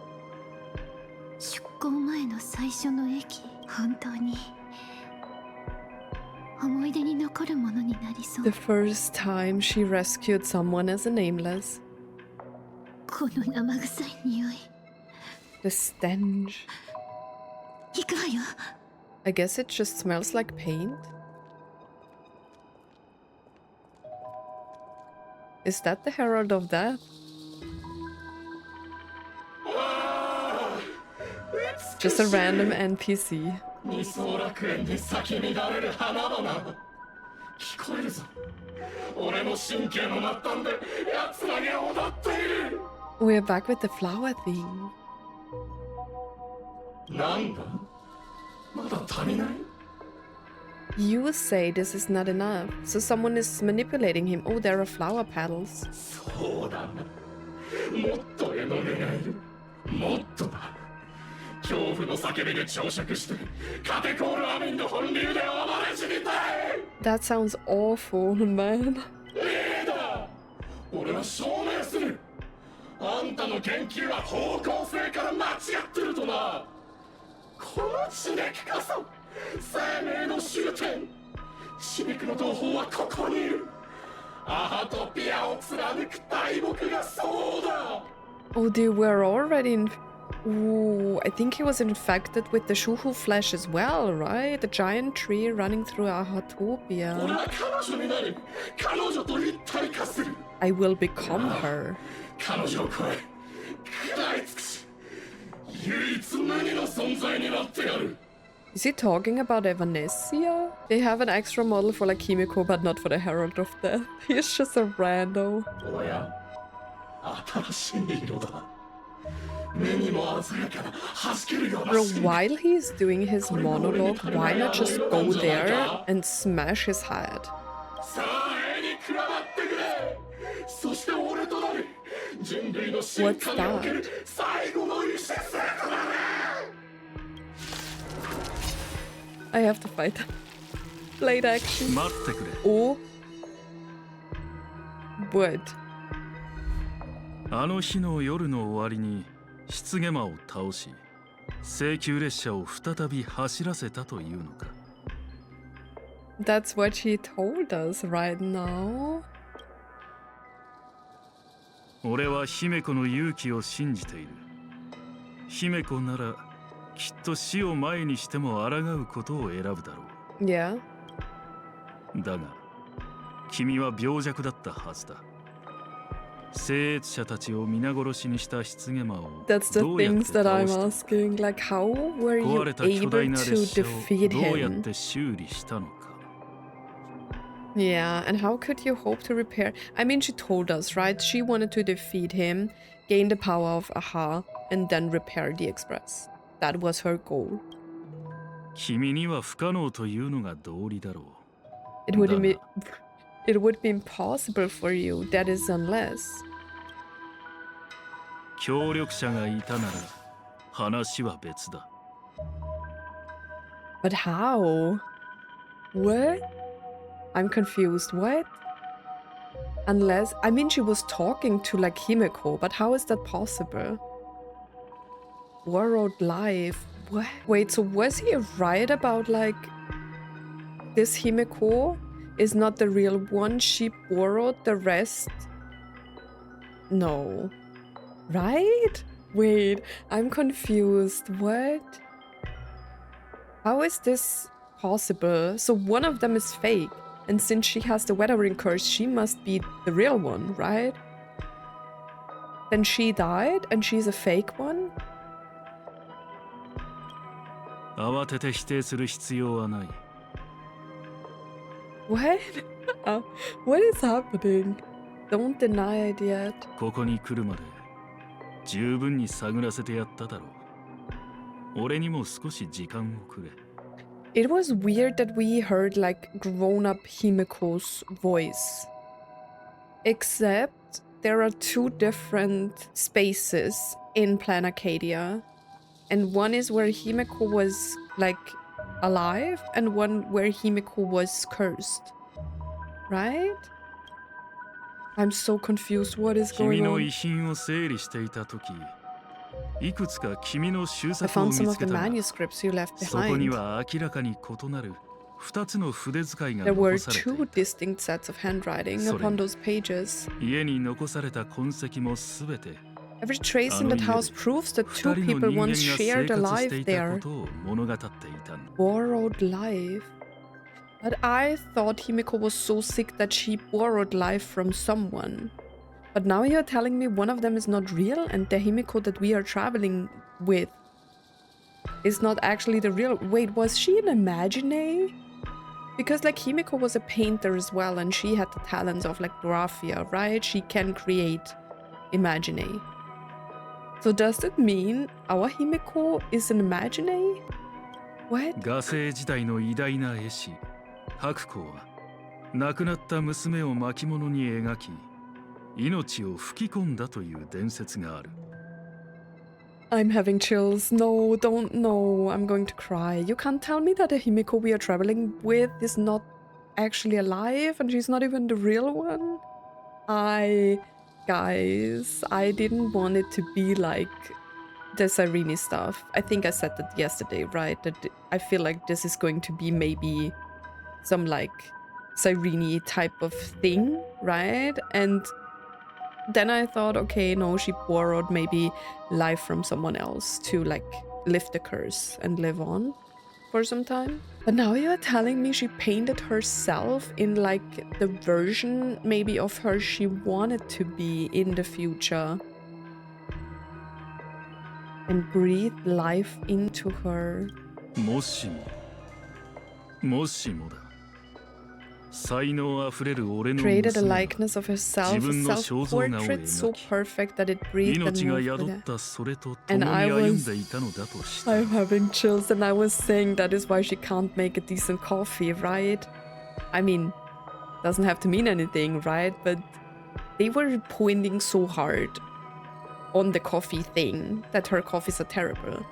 出港前の最初の駅。本当に思い出に残るものになりそう。 The first time she rescued someone as a nameless. この生臭い匂い。 The stench. 行くわよ。 I guess it just smells like paint. Is that the Herald of Death? Just a random NPC. 二層楽園で咲き乱れる花々聞こえるぞ。俺の神経の末端で奴らが踊っている。 We're back with the flower thing. なんだまだ足りない。 You say this is not enough, so someone is manipulating him. Oh, there are flower petals. そうだな。もっと絵の具がいる。もっとだ。恐怖の叫びで朝食してカテコールアミンの本流で踊れ死にたい。 That sounds awful, man. リーダー、俺は証明する。あんたの研究は方向性から間違ってるとな。この地熱こそ生命の終点。地熱の同胞はここにいる。アハトピアを貫く大木がそうだ。 Oh, they were already in... Ooh, I think he was infected with the Shuhu flesh as well, right? The giant tree running through 俺 Ahatopia. は彼女になり、彼女と一体化する。 I will become her. 彼女を超え、食らい尽くし、唯一無二の存在になってやる。 Is he talking about Evanescia? They have an extra model for like Himeko, but not for the Herald of Death. He's just a rando. おや、新しい色だ。目にも鮮やかな弾けるような Bro, 神経。 while he's doing his monologue, why not just go there and smash his head? さあ、絵に加わってくれ。そして俺となる人類の進化における最後の意思するとなる。 I have to fight. Blade action. 待ってくれ。 Oh. What? あの日の夜の終わりに失ゲマを倒し請求列車を再び走らせたというのか。 That's what she told us right now. 俺は姫子の勇気を信じている。姫子ならきっと死を前にしても抗うことを選ぶだろ Yeah. う。だが君は病弱だったはずだ。That's the things that I'm asking. Like, how were you able to defeat him? Yeah, and how could you hope to repair? I mean, she told us, right? She wanted to defeat him, gain the power of Aha, and then repair the Express. That was her goal. It would be impossible for you. That is unless. But how? What? I'm confused. What? Unless, I mean, she was talking to like Himeko, but how is that possible? Borrowed life. What? Wait, so was he right about like this Himeko is not the real one? She borrowed the rest? No. Right? Wait, I'm confused. What? How is this possible? So one of them is fake. And since she has the weathering curse, she must be the real one, right? Then she died and she's a fake one? What? What is happening? Don't deny it yet. It was weird that we heard like grown-up Himeko's voice. Except there are two different spaces in Plan Arcadia. And one is where Himeko was like alive and one where Himeko was cursed. Right? I'm so confused. What is going on? I found some of the manuscripts you left behind. There were two distinct sets of handwriting upon those pages. Every trace in that house proves that two people once shared a life there. Borrowed life? But I thought Himeko was so sick that she borrowed life from someone. But now you're telling me one of them is not real and the Himeko that we are traveling with is not actually the real... Wait, was she an imaginary? Because like Himeko was a painter as well and she had the talents of like Graphia, right? She can create imaginary. So does that mean our Himeko is an imaginary? What? I'm having chills. No, don't know. I'm going to cry. You can't tell me that the Himeko we are traveling with is not actually alive and she's not even the real one. Guys, I didn't want it to be like the Cyrene stuff. I think I said that yesterday, right? That I feel like this is going to be maybe some like Cyrene type of thing, right? And then I thought, okay, no, she borrowed maybe life from someone else to like lift the curse and live on for some time. But now you're telling me she painted herself in like the version maybe of her she wanted to be in the future. And breathed life into her. Created a likeness of herself, a self-portrait so perfect that it breathed and moved with her. And I'm having chills and I was saying that is why she can't make a decent coffee, right? I mean, doesn't have to mean anything, right? But they were pointing so hard on the coffee thing that her coffees are terrible.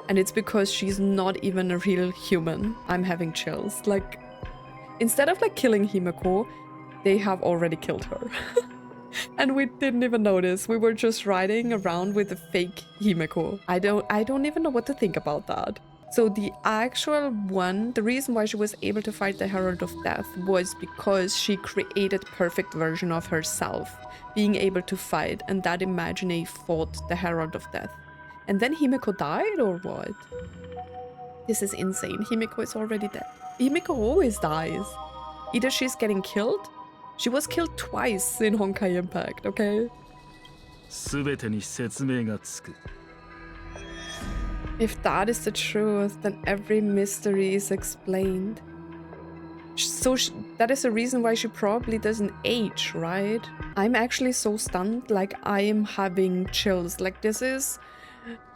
And it's because she's not even a real human. I'm having chills. Like, instead of like killing Himeko, they have already killed her. And we didn't even notice. We were just riding around with a fake Himeko. I don't even know what to think about that. So the actual one, the reason why she was able to fight the Herald of Death was because she created a perfect version of herself, being able to fight, and that imaginary fought the Herald of Death. And then Himeko died, or what? This is insane. Himeko is already dead. Himeko always dies. Either she's getting killed. She was killed twice in Honkai Impact, okay? 全てに説明がつく。 If that is the truth, then every mystery is explained. So that is the reason why she probably doesn't age, right? I'm actually so stunned, like I am having chills. Like this is...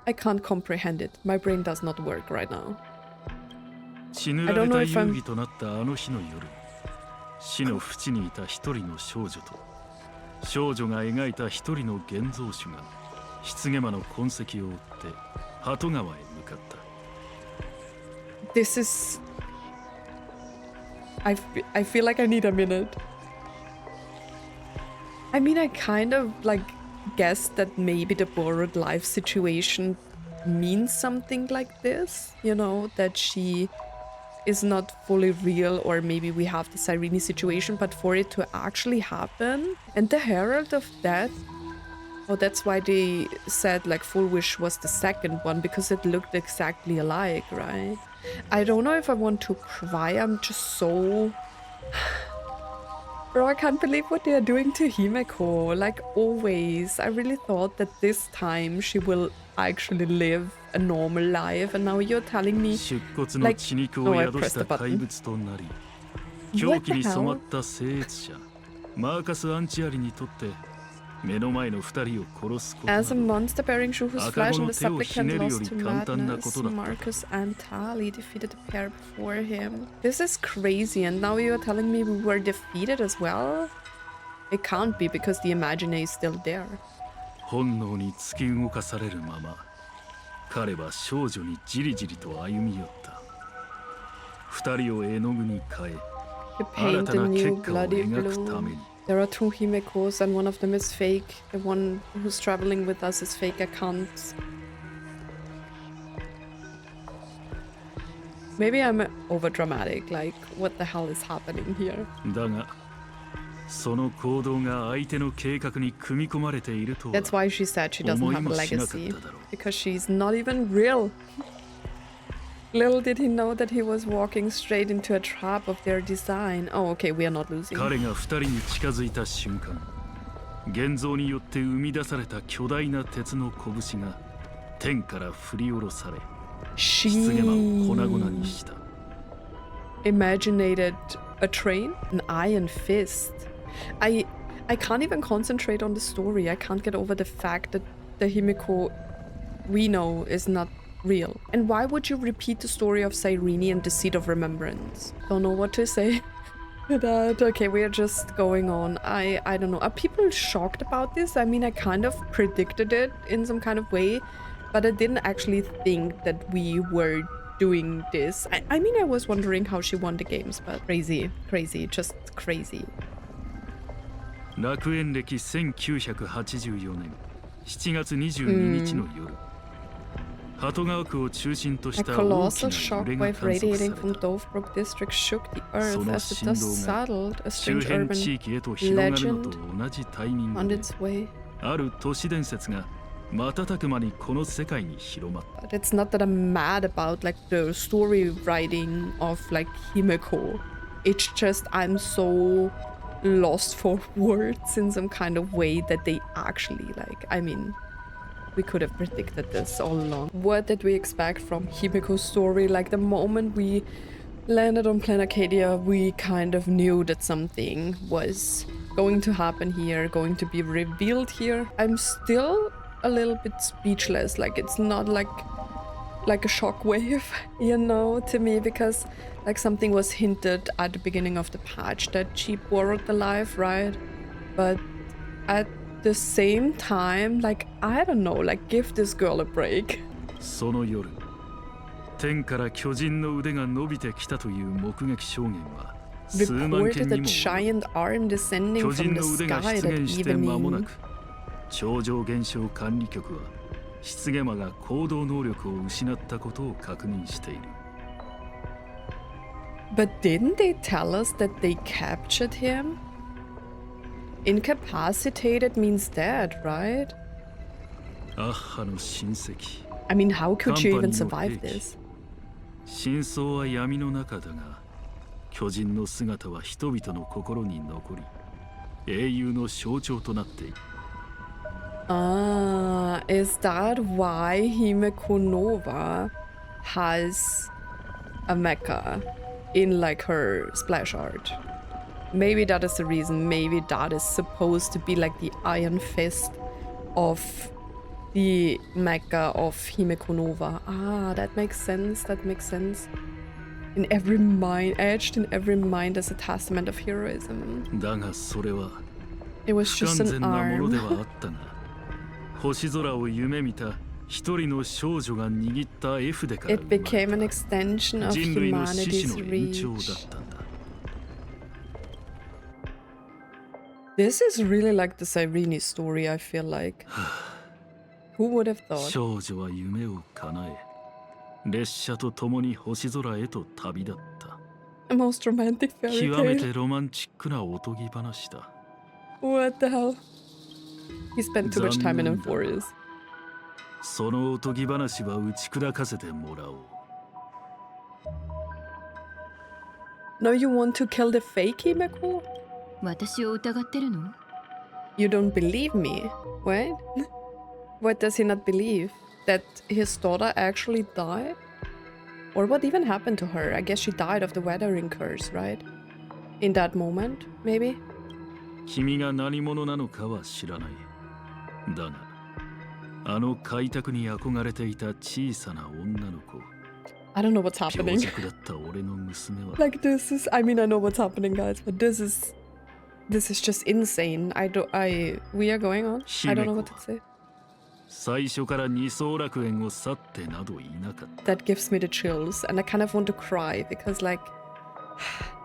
I can't comprehend it. My brain does not work right now. 血塗られた遊戯となったあの日の夜、死の淵にいた一人の少女と少女が描いた一人の現像主が棺間の痕跡を追って鳩川へ向かった。 This is... I feel like I need a minute. I mean, I kind of like guessed that maybe the borrowed life situation means something like this, you know, that she is not fully real, or maybe we have the Cyrene situation, but for it to actually happen. And the Herald of Death, oh, that's why they said like Full Wish was the second one, because it looked exactly alike, right? I don't know if I want to cry. I'm just so... Bro, I can't believe what they are doing to Himeko. Like always, I really thought that this time she will actually live a normal life, and now you're telling me like... Oh, I pressed the button. What the hell? As a monster bearing Shuhu's flesh and the supplicant lost to madness, Marcus and Tali defeated the pair before him. This is crazy, and now you're telling me we were defeated as well? It can't be, because the Imaginary is still there. You paint a new bloody blue. There are two Himekos and one of them is fake. The one who's traveling with us is fake. I can't... Maybe I'm over dramatic. Like, what the hell is happening here? That's why she said she doesn't have a legacy. Because she's not even real. Little did he know that he was walking straight into a trap of their design. Oh, okay, we are not losing. She imaginated a train? An iron fist. I can't even concentrate on the story. I can't get over the fact that the Himeko we know is not real. And why would you repeat the story of Cyrene and the Seed of Remembrance? Don't know what to say to that. Okay, we are just going on. I don't know. Are people shocked about this? I mean, I kind of predicted it in some kind of way, but I didn't actually think that we were doing this. I mean, I was wondering how she won the games, but crazy, just crazy. 楽園歴1984年7月22日の夜、鳩川区を中心とした大きな揺れが観測された。周辺地域へと広がるのと同じタイミングで、ある都市伝説が瞬く間にこの世界に広まった。It's not that I'm mad about like the story writing of like Himeko. It's just I'm so lost for words in some kind of way that they actually like, I mean, we could have predicted this all along. What did we expect from Himeko's story? Like the moment we landed on Planet Arcadia, we kind of knew that something was going to happen here, going to be revealed here. I'm still a little bit speechless. Like it's not like a shockwave, you know, to me, because like something was hinted at the beginning of the patch that she borrowed the life, right? But at the same time, like, I don't know, like, give this girl a break. その夜、天から巨人の腕が伸びてきたという目撃証言は数万件にも。Reported a giant arm descending from the sky that evening. 超常現象管理局は棺間が行動能力を失ったことを確認している。But didn't they tell us that they captured him? Incapacitated means dead, right? I mean, how could you even survive this? 真相は闇の中だが、巨人の姿は人々の心に残り、英雄の象徴となっている。Ah, is that why Himeko Nova has a mecha in like her splash art? Maybe that is the reason. Maybe that is supposed to be like the iron fist of the mecha of Himeko Nova. Ah, that makes sense. That makes sense. In every mind, etched in every mind as a testament of heroism. だがそれは It was 不 just 完 an 全なもので arm. はあったが、星空を夢見た一人の少女が握った絵筆から It 生まれ became an た extension of 人類の獅子 humanity's の延長だ reach. ったんだ。 This is really like the Cyrene story, I feel like. Who would have thought? 少女は夢を叶え、列車と共に星空へと旅立った。 A most romantic fairy 極め tale. てロマンチックなおとぎ話だ。 What the hell? He spent too much time in Euphorias. そのおとぎ話は打ち砕かせてもらおう。 Now you want to kill the fake Himeko? 私を疑ってるの？ You don't believe me? What? What does he not believe? That his daughter actually died? Or what even happened to her? I guess she died of the weathering curse, right? In that moment, maybe? 君が何者なのかは知らない。だが、あの開拓に憧れていた小さな女の子。 I don't know what's 強 happening. 弱だった俺の娘は。 Like this is, I mean, I know what's happening, guys, but this is just insane. We are going on. I don't know what to say. 最初から二層楽園を去ってなどいなかった。 That gives me the chills, and I kind of want to cry because, like,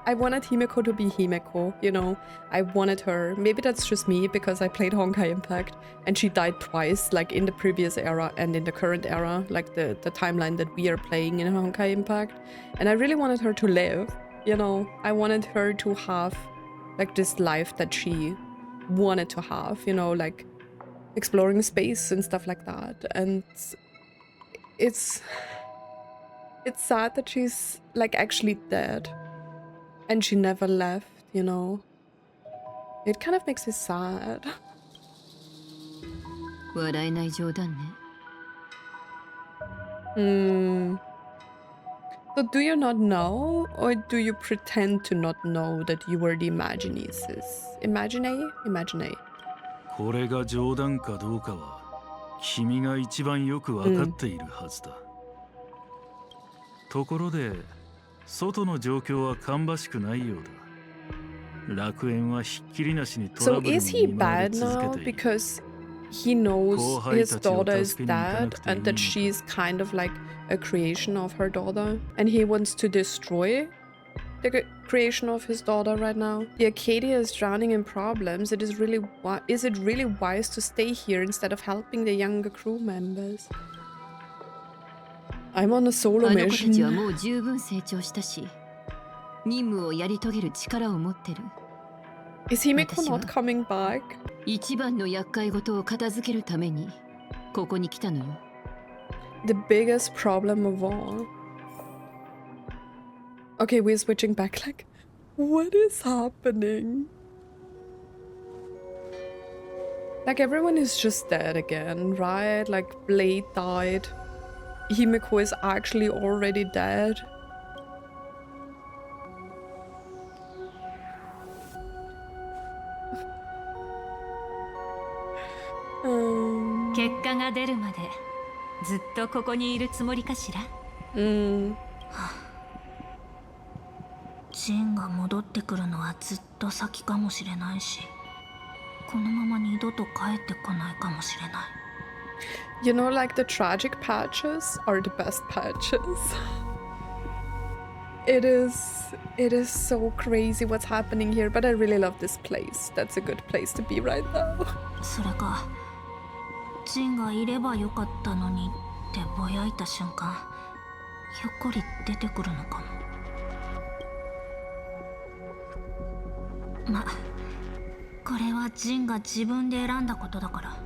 I wanted Himeko to be Himeko, you know? I wanted her. Maybe that's just me because I played Honkai Impact and she died twice, like in the previous era and in the current era, like the timeline that we are playing in Honkai Impact. And I really wanted her to live, you know? I wanted her to have, like, this life that she wanted to have, you know, like exploring space and stuff like that. And it's sad that she's, like, actually dead. And she never left, you know? It kind of makes me sad. 笑えない冗談ね。So do you not know? Or do you pretend to not know that you were the Imaginesis? Imagine? これが冗談かどうかは君が一番よくわかっているはずだ。ところで外の状況は芳しくないようだ。楽園はひっきりなしにトラ So ブルに is he 見舞われ bad 続 now けている。 because he knows his daughter is dead and that she's kind of like a creation of her daughter and he wants to destroy the creation of his daughter right now? The Arcadia is drowning in problems. Is it really wise to stay here instead of helping the younger crew members? I'm on a solo あの子たちは mission. もう十分成長したし、任務をやり遂げる力を持ってる。 Is Himeko not coming back? 一番の厄介事を片付けるためにここに来たのよ。 The biggest problem of all. Okay, we're switching back. Like, what is happening? Like, everyone is just dead again, right? Like, Blade died. Himeko is actually already dead. Um, 結果が出るまでずっとここにいるつもりかしら。ジンが戻ってくるのはずっと先かもしれないし、このまま二度と帰ってこないかもしれない。You know, like the tragic patches are the best patches. It is so crazy what's happening here, but I really love this place. That's a good place to be right now. それか、ジンがいればよかったのにってぼやいた瞬間、ひょっこり出てくるのかも。ま、これはジンが自分で選んだことだから。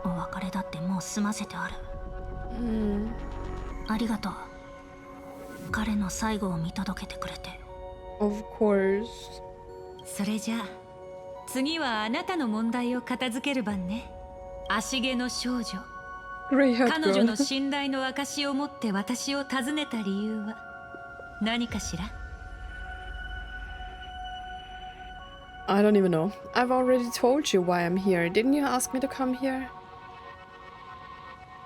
お別れだってもう済ませてある。ありがとう。彼の最後を見届けてくれて。Of course. それじゃあ次はあなたの問題を片付ける番ね。足毛の少女 Grey-haired 彼女 girl. の信頼の証を持って私を訪ねた理由は何かしら？ I don't even know. I've already told you why I'm here. Didn't you ask me to come here?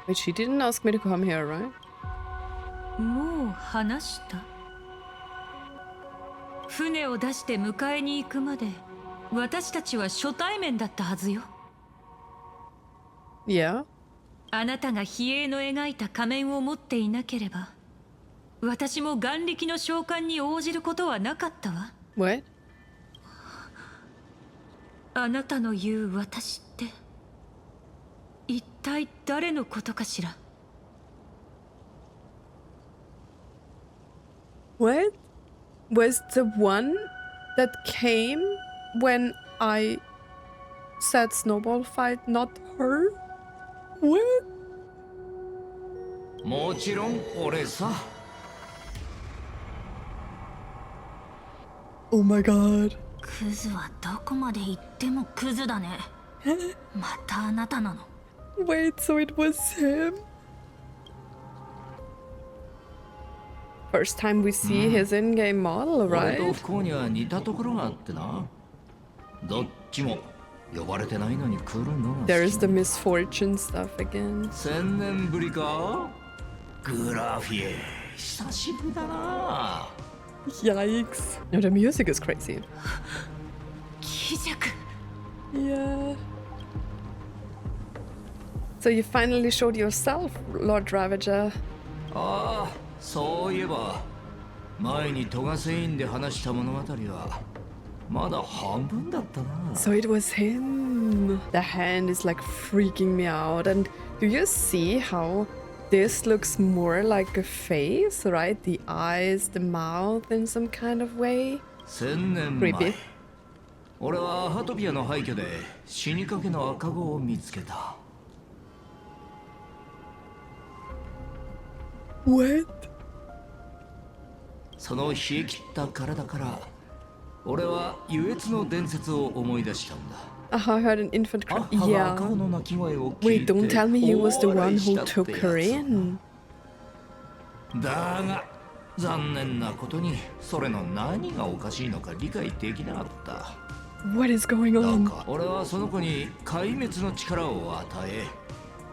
Wait, she didn't ask me to come here, right? もう話した。船を出して迎えに行くまで私たちは初対面だったはずよ。 Yeah. あなたが比叡の描いた仮面を持っていなければ私も眼力の召喚に応じることはなかったわ。 What? あなたの言う私って一体誰のことかしら？ What? Was the one that came when I said snowball fight not her? What? もちろん俺さ。 Oh my god. クズはどこまで行ってもクズだね。またあなたなの。 Wait, so it was him? First time we see his in-game model, 俺と right? 不幸には似たところがあってな。どっちも呼ばれてないのに来るのが好き。 There's the misfortune stuff again. 1000年ぶりか？グラフィエ、久しぶりだな。 Yikes. No, the music is crazy. 気弱。 Yeah. So you finally showed yourself, Lord Ravager. ああ、そういえば前にトガセインで話した物語はまだ半分だったな。 So it was him. The hand is like freaking me out. And do you see how this looks more like a face, right? The eyes, the mouth in some kind of way. 1000年前 Creepy. 俺はハトピアの廃墟で死にかけの赤子を見つけた。 What? その冷え切った体から俺は優越の伝説を思い出したんだ。 I heard an infant cry. 母が赤子 Yeah. の泣き声を聞い Wait, て don't tell me he was the 大 one 笑いし who たって took her やつ in. だが残念なことにそれの何がおかしいのか理解できなかった。 What is going だ on? から俺はその子に壊滅の力を与え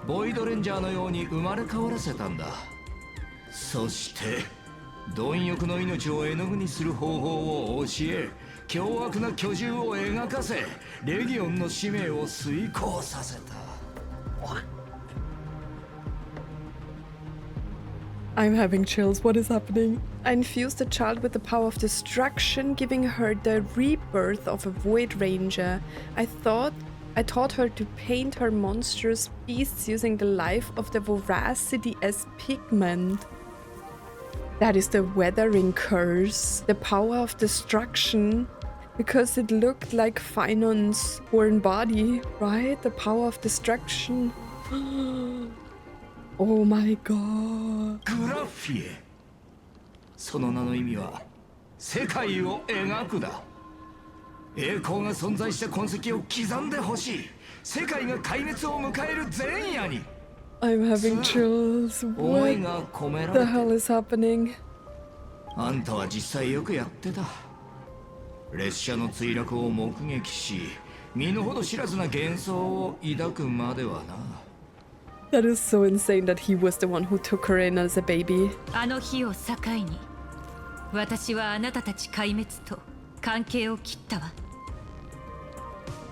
ボイドレンジャーのように生まれ変わらせたんだ。そして貪欲の命を絵の具にする方法を教え凶悪な巨獣を描かせレギオンの使命を遂行させた。 I'm having chills. What is happening? I infused the child with the power of destruction, giving her the rebirth of a Void Ranger. I taught her to paint her monstrous beasts using the life of the voracity as pigment. That is the weathering curse, the power of destruction, because it looked like Finon's born body, right? The power of destruction. Oh my god. グラフィエ、その名の意味は世界を描くだ。栄光が存在した痕跡を刻んでほしい。世界が壊滅を迎える前夜に。 I'm having chills. 思 What いが込めら the れて hell is happening? あんたは実際よくやってた。列車の墜落を目撃し身の程知らずな幻想を抱くまではな。 That is so insane that he was the one who took her in as a baby. あの日を境に私はあなたたち壊滅と関係を切ったわ。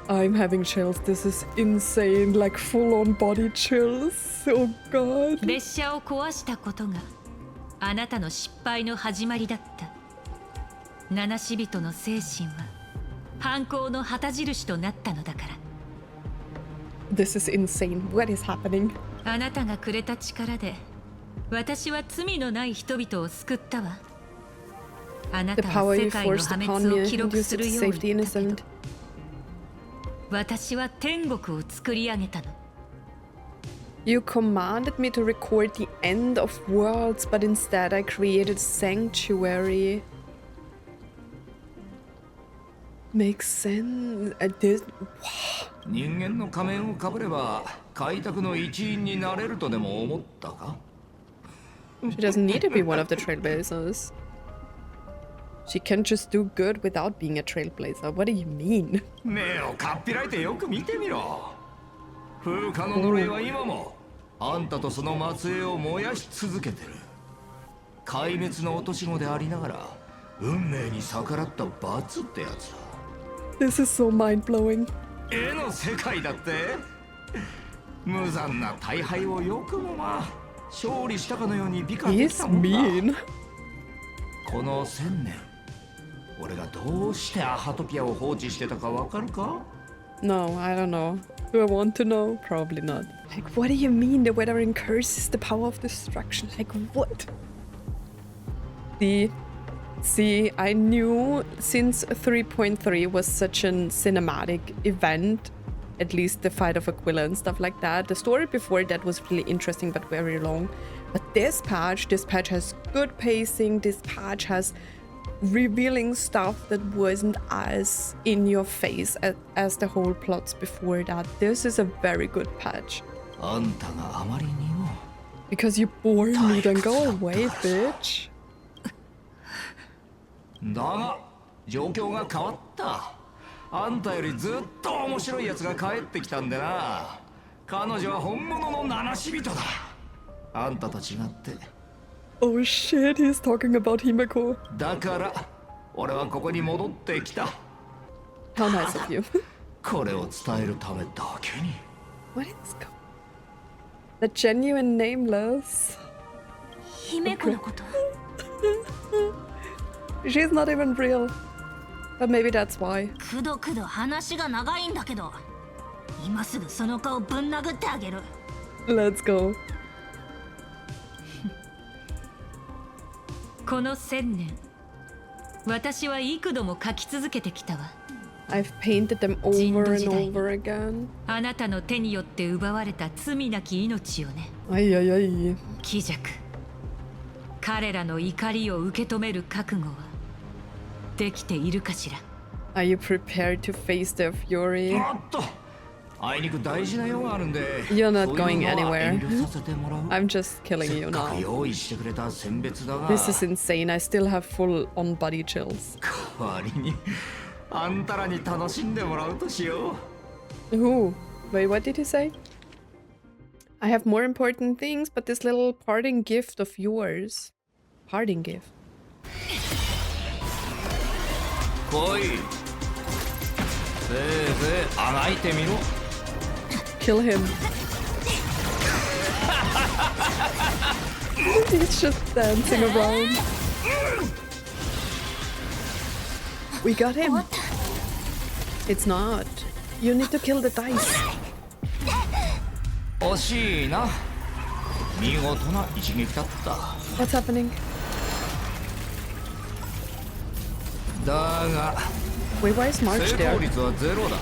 I'm having chills. This is insane. Like full on body chills. Oh god. 列車を壊したことがあなたの失敗の始まりだった。七死人の精神は犯行の旗印となったのだから。 This is insane. What is happening? あなたがくれた力で私は罪のない人々を救ったわ。あな The たは power 世 you 界の forced 破 upon 滅 me を記録 used す it to るよう save the 言ったけど innocent. 私は天国を作り上げたの。 You commanded me to record the end of worlds, but instead I created sanctuary. Makes sense. This. 人間の仮面をかぶれば開拓の一員になれるとでも思ったか She doesn't need to be one of the trailblazers. She can just do good without being a trailblazer. What do you mean? 目をかっぴらいてよく見てみろ。風化の呪いは今もあんたとその末裔を燃やし続けてる。壊滅の落とし子でありながら運命に逆らった罰ってやつだ。This is so mind-blowing. 絵の世界だって。無残な大敗をよくもまあ勝利したかのように美化できたもんだ。He's mean. この1000年、俺がどうしてアハトピアを放置してたかわかるか No, I don't know. Do I want to know? Probably not. Like, what do you mean the weathering curse is the power of destruction? Like, what? See, I knew since 3.3 was such a cinematic event, at least the fight of Aquila and stuff like that. The story before that was really interesting but very long. But this patch has good pacing. This patch has revealing stuff that wasn't as in your face as the whole plots before that. This is a very good patch. Because you bore me, then go away, bitch. だが状況が変わった。あんたよりずっと面白いやつが帰ってきたんでな。彼女は本物の七死人だ。あんたと違って。Oh shit, he's talking about Himeko. だから俺はここに戻ってきた。How nice of you. これを伝えるためだけに。What is going? The genuine nameless. 姫子のこと。She's not even real. But maybe that's why. くどくど話が長いんだけど、今すぐその顔ぶん殴ってあげる。Let's go. この1000年、私は幾度も書き続けてきたわ。I've painted them over and over again. あなたの手によって奪われた罪なき命をね。Ay, ay, ay. 貴弱。彼らの怒りを受け止める覚悟はできているかしら。Are you prepared to face their fury? おっと、あいにく大事な用があるんで。You're not going anywhere. 遠慮させてもらう。I'm just killing you せっかく now. 用意してくれた選別だが。This is insane. I still have full on body chills. 代わりにあんたらに楽しんでもらうとしよう。Ooh. Wait, what did you say? I have more important things, but this little parting gift of yours. Parting gift. 来い。せいぜいあがいてみろ。Kill him. He's just dancing around. We got him. It's not. You need to kill the dice. 惜しいな。見事な一撃だった。What's happening? だが Wait, why is March 成 there? 功率はゼロだ。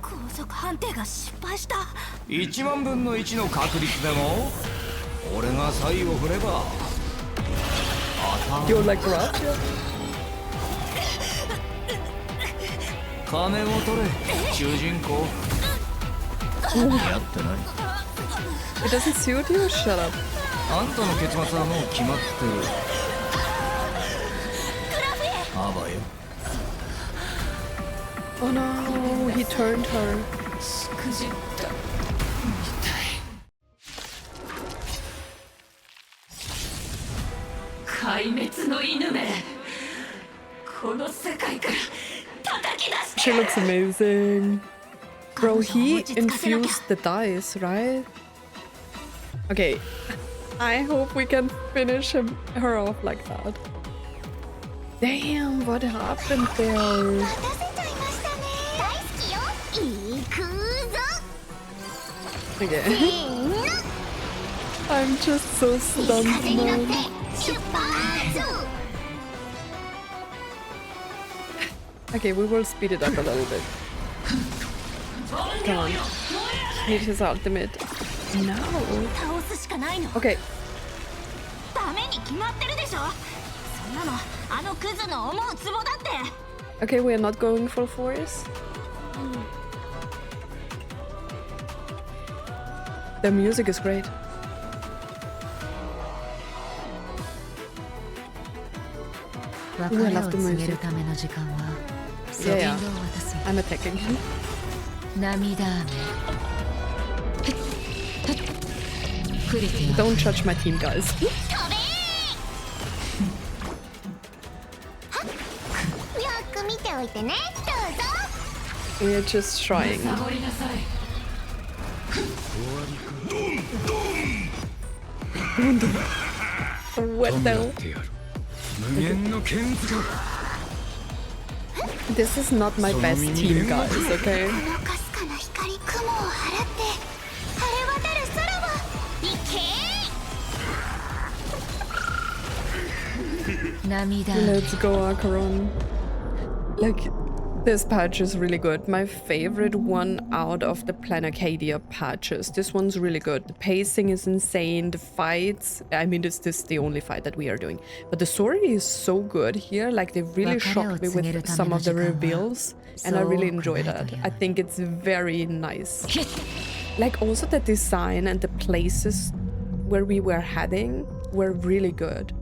高速判定が失敗した。1万分の1の確率でも俺がサイを振れば当た You're る。 like Graphia. 金を取れ主人公。やってない。 It doesn't suit you? Shut up. あんたの結末はもう決まってる。あばよ。 Oh no, he turned her. しくじった壊滅の犬め、この世界から叩き出して。 She looks amazing. Bro, he infused the dice, right? Okay. I hope we can finish her off like that. Damn, what happened there? Okay. I'm just so stunned, man. Okay, we will speed it up a little bit. Come on. Need his ultimate. No. Okay. ダメに決まってるでしょ。そんなのあのクズの思うツボだって。 Okay, we are not going full force. The music is great. Ooh, I love the music. Yeah. I'm attacking him. Don't judge my team, guys. We're just trying. What the? This is not my best team, guys, okay? Let's go, Acheron. Like, this patch is really good. My favorite one out of the Planacadia patches. This one's really good. The pacing is insane. The fights, I mean, this is the only fight that we are doing. But the story is so good here. Like, they really shocked me with some of the reveals. And I really enjoy that. I think it's very nice. Like, also the design and the places where we were heading were really good.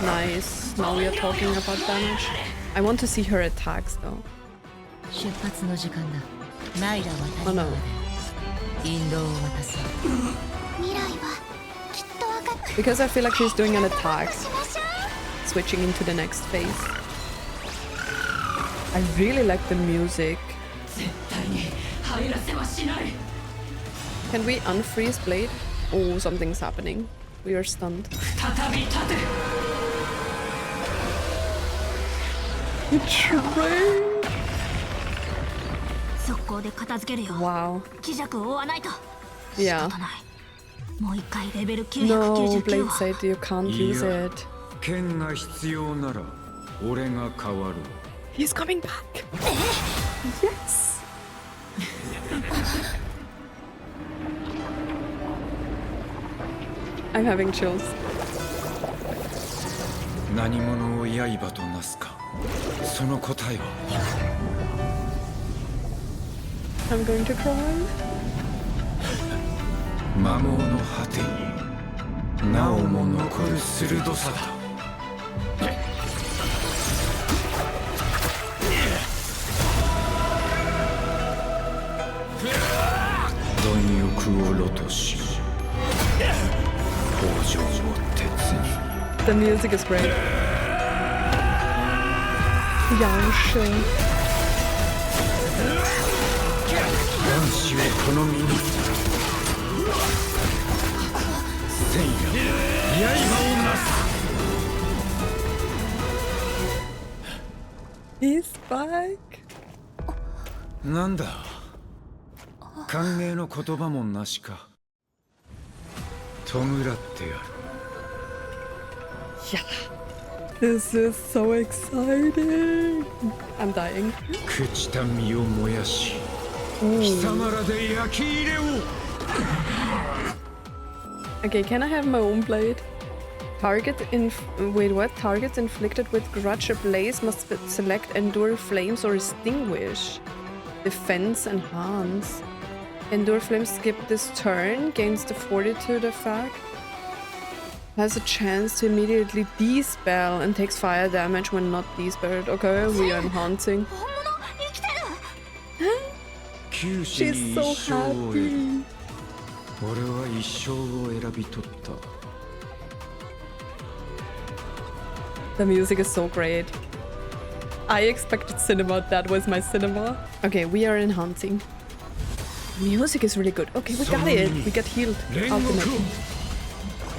Nice. Now we are talking about damage. I want to see her attacks though. Oh no. Because I feel like she's doing an attack. Switching into the next phase. I really like the music. Can we unfreeze Blade? Oh, something's happening. We are stunned. Wow. Yeah. No, Blade said you can't use it. He's coming back. Yes. I'm having chills. I'm going to cry. The music is great. Yeah, sure. He's back. なんだ。歓迎の言葉もなしか。弔ってやる。Yeah. This is so exciting. I'm dying. 朽ちた身を燃やし、貴様らで焼き入れを。Okay, can I have my own blade? Wait, what? Targets inflicted with grudge ablaze must select endure flames or extinguish. Defense enhance. Endure flames skip this turn, gains the fortitude effect. Has a chance to immediately dispel and takes fire damage when not dispelled. Okay, we are enhancing. She's so happy. The music is so great. I expected cinema, that was my cinema. Okay, we are enhancing. Music is really good. Okay, we got it. We got healed. Ultimately.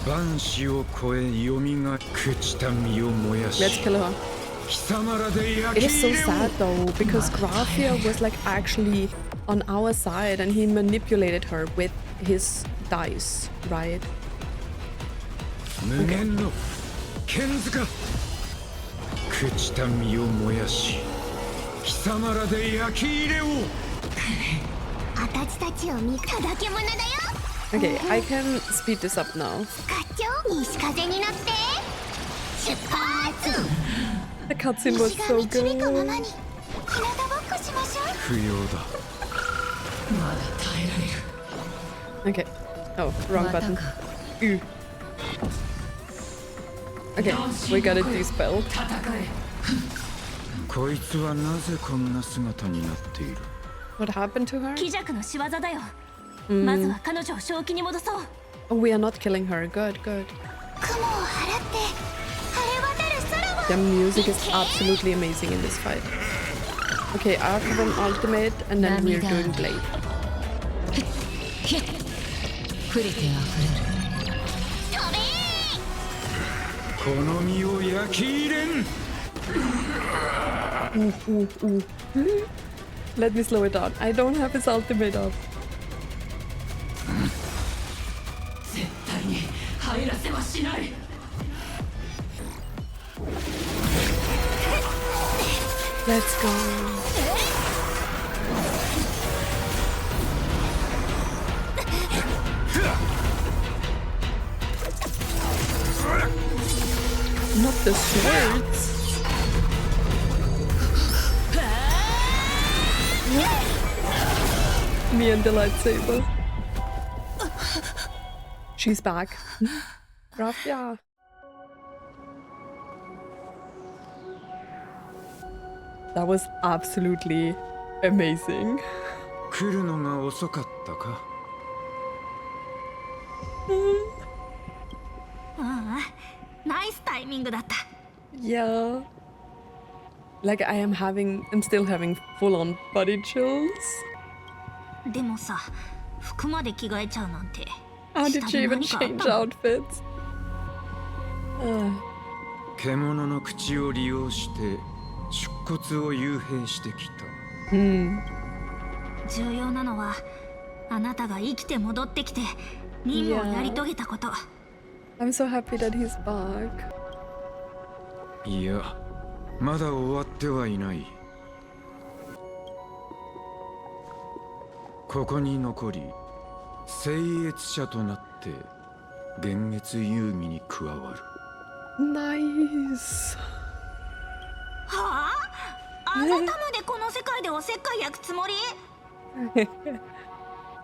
Let's kill her. It is so sad though, because Graphia was like actually on our side and he manipulated her with his dice, right? Okay. 朽ちた身を燃やし貴様らで焼き入れを私たちを見ただけ者だよ。 Okay, I can speed this up now. 課長、西風に乗って出発。 The cutscene was 西が so 導くまま good. に日向ぼっこしましょう。不要だ。 Okay. Oh, wrong button. Ooh. Okay, we gotta do spell. こいつはなぜこんな姿になっている。 What happened to her? 気弱の仕業だよ。まずは彼女を正気に戻そう。 Oh, we are not killing her. Good, good. 雲を払って晴れ渡る空を。 The music is absolutely amazing in this fight. Okay, after an ultimate, and then we're doing blade. 触れては飛べこの身を焼き入れん。 Let me slow it down. I don't have his ultimate up. 絶対に入らせはしない。 Let's go. Not the swords. Me and the lightsaber. She's back. Graphia. That was absolutely amazing. 来るのが遅かったか。ナイスタイミングだった。 Yeah. Like I'm still having full-on body chills. でもさ、服まで着替えちゃうなんて。 How did she even change outfits? 獣の口を利用して出骨を幽閉してきた。重要なのはあなたが生きて戻ってきて任務をやり遂げたこと。 I'm so happy that he's back. いや、まだ終わってはいない。ここに残り聖越者となって幻月遊戯に加わる。 Nice. はあ？あなたまでこの世界でおせっかい焼くつもり？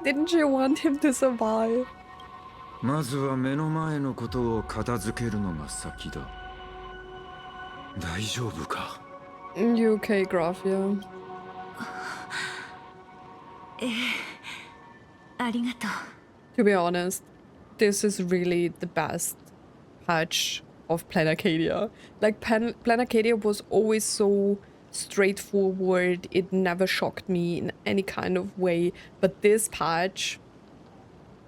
Didn't you want him to survive? まずは目の前のことを片付けるのが先だ。大丈夫か？ You okay, Graphia? ありがとう。 To be honest, this is really the best patch of Plan Arcadia. Like Plan Arcadia was always so straightforward. It never shocked me in any kind of way. But this patch,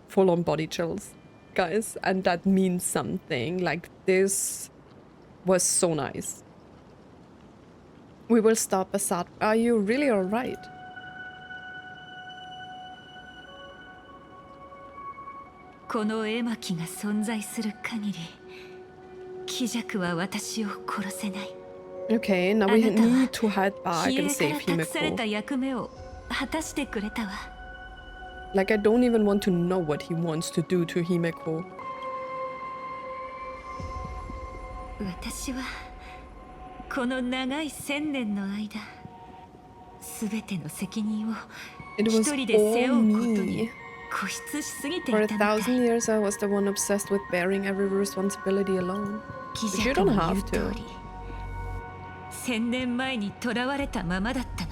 full on body chills, guys, and that means something. Like this was so nice. We will stop Asat. Are you really alright? この絵巻が存在する限り、気弱は私を殺せない。 Okay, now we need to head back 冷 and え save から託された Himeko. 役目を果たしてくれたわ。 Like, I don't even want to know what he wants to do to Himeko. 私はこの長い1000年の間、すべての責任を It 一 was 人で背 all 負うことに me. 固執しすぎてい For たみたい。 1,000 years, I was the one obsessed with bearing every responsibility alone. 気 But you 弱 don't の言 have う通 to. り、1000年前に囚われたままだったの。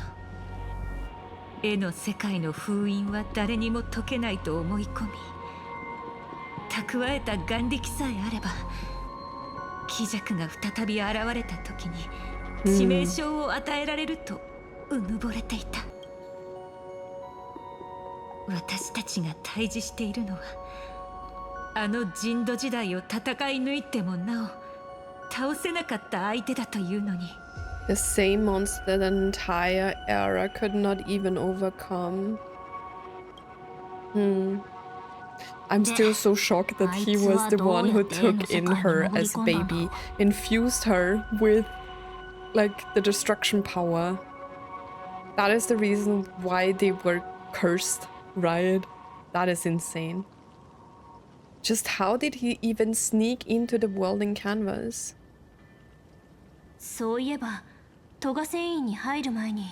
絵の世界の封印は誰にも解けないと思い込み、蓄えた眼力さえあれば、気弱が再び現れた時に致命傷を与えられるとうぬぼれていた。私たちが対峙しているのは、あの人土時代を戦い抜いてもなお倒せなかった相手だというのに。 The same monster the entire era could not even overcome. I'm still so shocked that he was the one who took in her as a baby, infused her with, like, the destruction power. That is the reason why they were cursed, right? That is insane. Just how did he even sneak into the welding canvas? そういえばトガ繊維に入る前に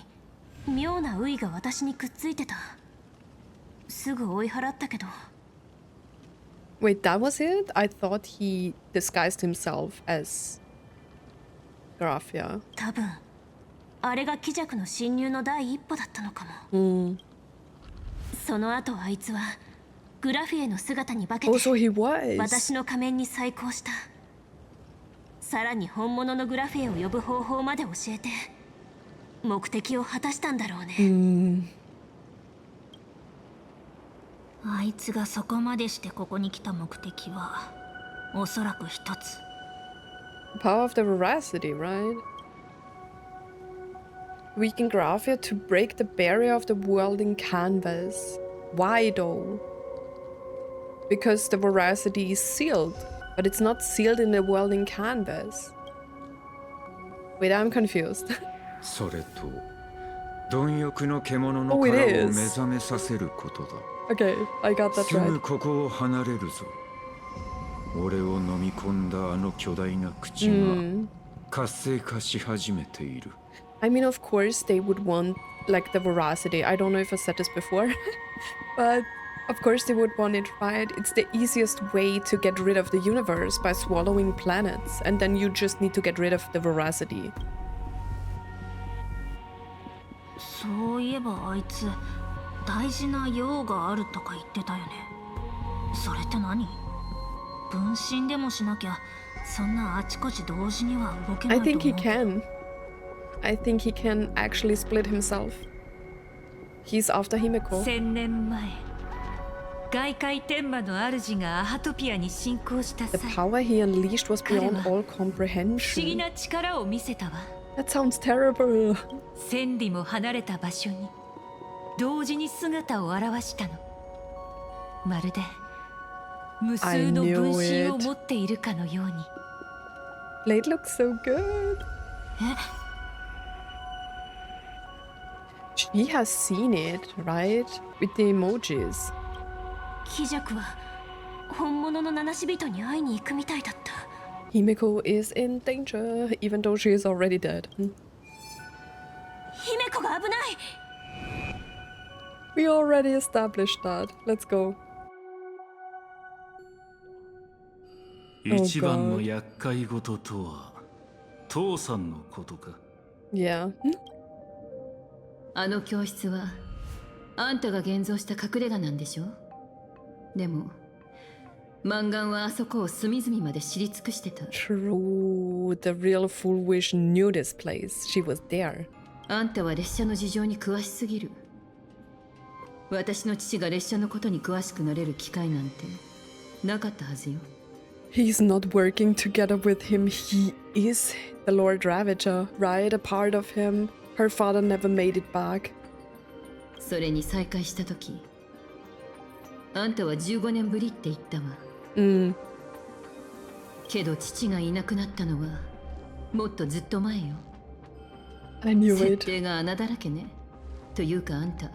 妙なウイが私にくっついてた。すぐ追い払ったけど。 Wait, that was it? I thought he disguised himself as Graphia. 多分あれが鬼弱の侵入の第一歩だったのかも。その後あいつはグラフィエの姿に化けて Oh, so he was. 私の仮面に再興した。さらに本物のグラフィエを呼ぶ方法まで教えて目的を果たしたんだろうね。あいつがそこまでしてここに来た目的はおそらく一つ。 Power of the veracity, right? Weaken Graphia to break the barrier of the welding canvas. Why though? Because the veracity is sealed, but it's not sealed in the welding canvas. Wait, I'm confused. それと貪欲の獣の Oh, it 殻を is. 目覚めさせることだ。 Okay, I got that すぐ right. ここを離れるぞ。俺を飲み込んだあの巨大な口が活性化し始めている。I mean, of course, they would want, like, the veracity. I don't know if I said this before, but of course they would want it, right? It's the easiest way to get rid of the universe by swallowing planets, and then you just need to get rid of the veracity. そういえばあいつ大事な用があるとか言ってたよね。それって何？分身でもしなきゃそんなあちこち同時には動けない I と思う。 think he can. I think he can actually split himself. He's after Himeko. 1000年前外界天魔の主がアハトピアに侵攻した The 際 power he unleashed was beyond all 不思議 comprehension. な力を見せたわ。 That sounds terrible. 千里も離れた場所に同時に姿を現したの。まるで無数の分身を持っているかのように。 Blade looks so good. She has seen it, right? With the emojis. 鬼弱は本物の七死人に会いに行くみたいだった。 Himeko is in danger, even though she is already dead. 姫子が危ない。 We already established that. Let's go. 一番の厄介事とは父さんのことか。 Yeah. あの教室はあんたが現像した隠れ家なんでしょ。でもマンガンはあそこを隅々まで知り尽くしてた。 True. The real Fool Wish knew this place. She was there. あんたは列車の事情に詳しすぎる。私の父が列車のことに詳しくなれる機会なんてなかったはずよ。 He's not working together with him. He is the Lord Ravager, right? A part of him. Her father never made it back. それに再会した時あんたは15年ぶりって言ったわ。けど父がいなくなったのはもっとずっと前よ。 I knew 設 it. 定が穴だらけね。というかあんた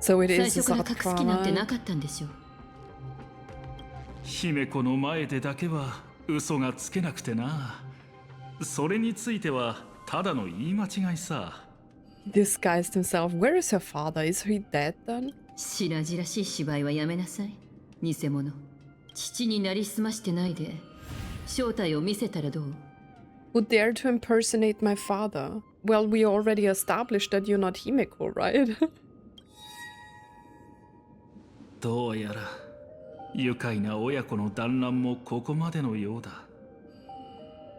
So it 最 is 初から Asat 隠す気なんてな Pramad. かったんでしょ。姫子の前でだけは嘘がつけなくてな。それについてはただの言い間違いさ。 Disguised himself. Where is her father? Is he dead then? 白々しい芝居はやめなさい。偽物。父になりすましてないで正体を見せたらどう？ Who dared to impersonate my father? Well, we already established that you're not Himeko, right? どうやら愉快な親子の団らんもここまでのようだ。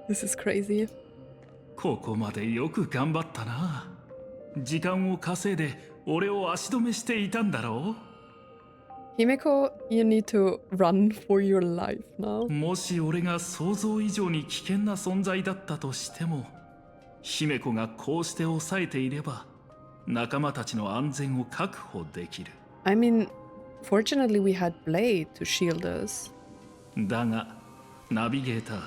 This is crazy. ここまでよく頑張ったな。時間を稼いで俺を足止めしていたんだろう。 Himeko, you need to run for your life now. もし俺が想像以上に危険な存在だったとしても、姫子がこうして抑えていれば仲間たちの安全を確保できる。 I mean, fortunately we had Blade to shield us. だがナビゲーター、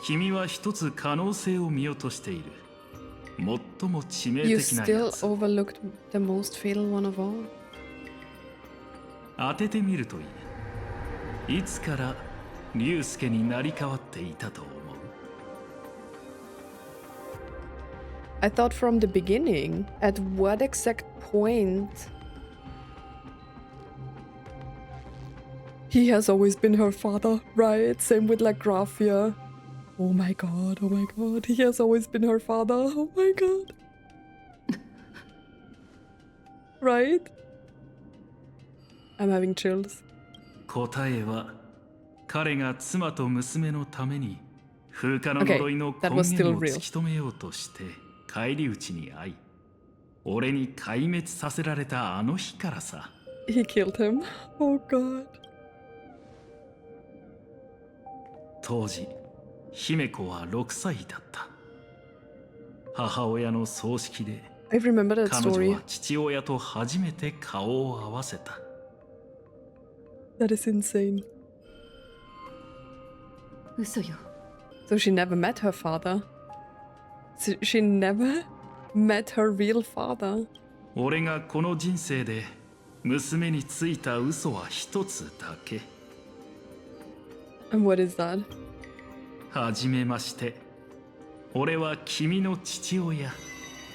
君は一つ可能性を見落としている。最も致命 You 的な still やつ。 overlooked the most fatal one of all. 当ててみるといい。いつから龍介になり変わっていたと思う？ I thought from the beginning. At what exact point? He has always been her father, right? Same with like Graphia. Oh my god, oh my god. He has always been her father. Oh my god. Right? I'm having chills. 答えは彼が妻と娘のために風化の呪いの根源を突き止めようとして返り討ちに遭い、俺に壊滅させられたあの日からさ。 He killed him. Oh god. 当時姫子は6歳だった。母親の葬式で I remember that 彼女 story. は父親と初めて顔を合わせた。 That is insane. 嘘よ。 So she never met her father. She never met her real father. 俺がこの人生で娘についた嘘は一つだけ。 And what is that? はじめまして。俺は君の父親、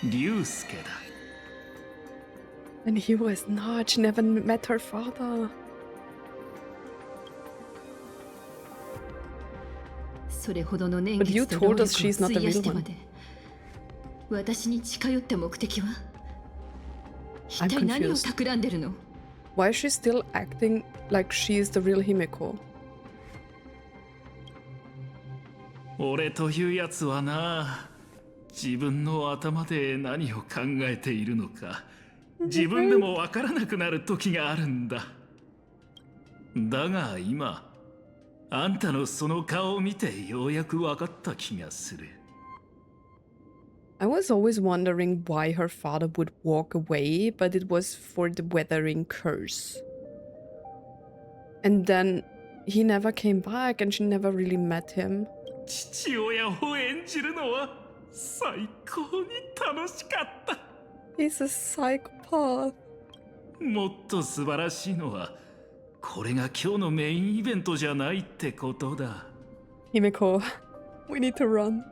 龍介だ。 And he was not. She never met her father. それほどの年 But you 月と労 told 力を us she's not the 費や real してま one. で私に近寄った目的は I'm 一体何を confused. 企んでるの？ Why is she still acting like she's the real Himeko? 俺というやつはな、自分の頭で何を考えているのか、自分でもわからなくなる時があるんだ。だが今、あんたのその顔を見てようやくわかった気がする。 I was always wondering why her father would walk away, but it was for the weathering curse. And then he never came back and she never really met him. 父親を演じるのは最高に楽しかった。 He's a psychopath. もっと素晴らしいのは、これが今日のメインイベントじゃないってことだ。 Himeko, we need to run.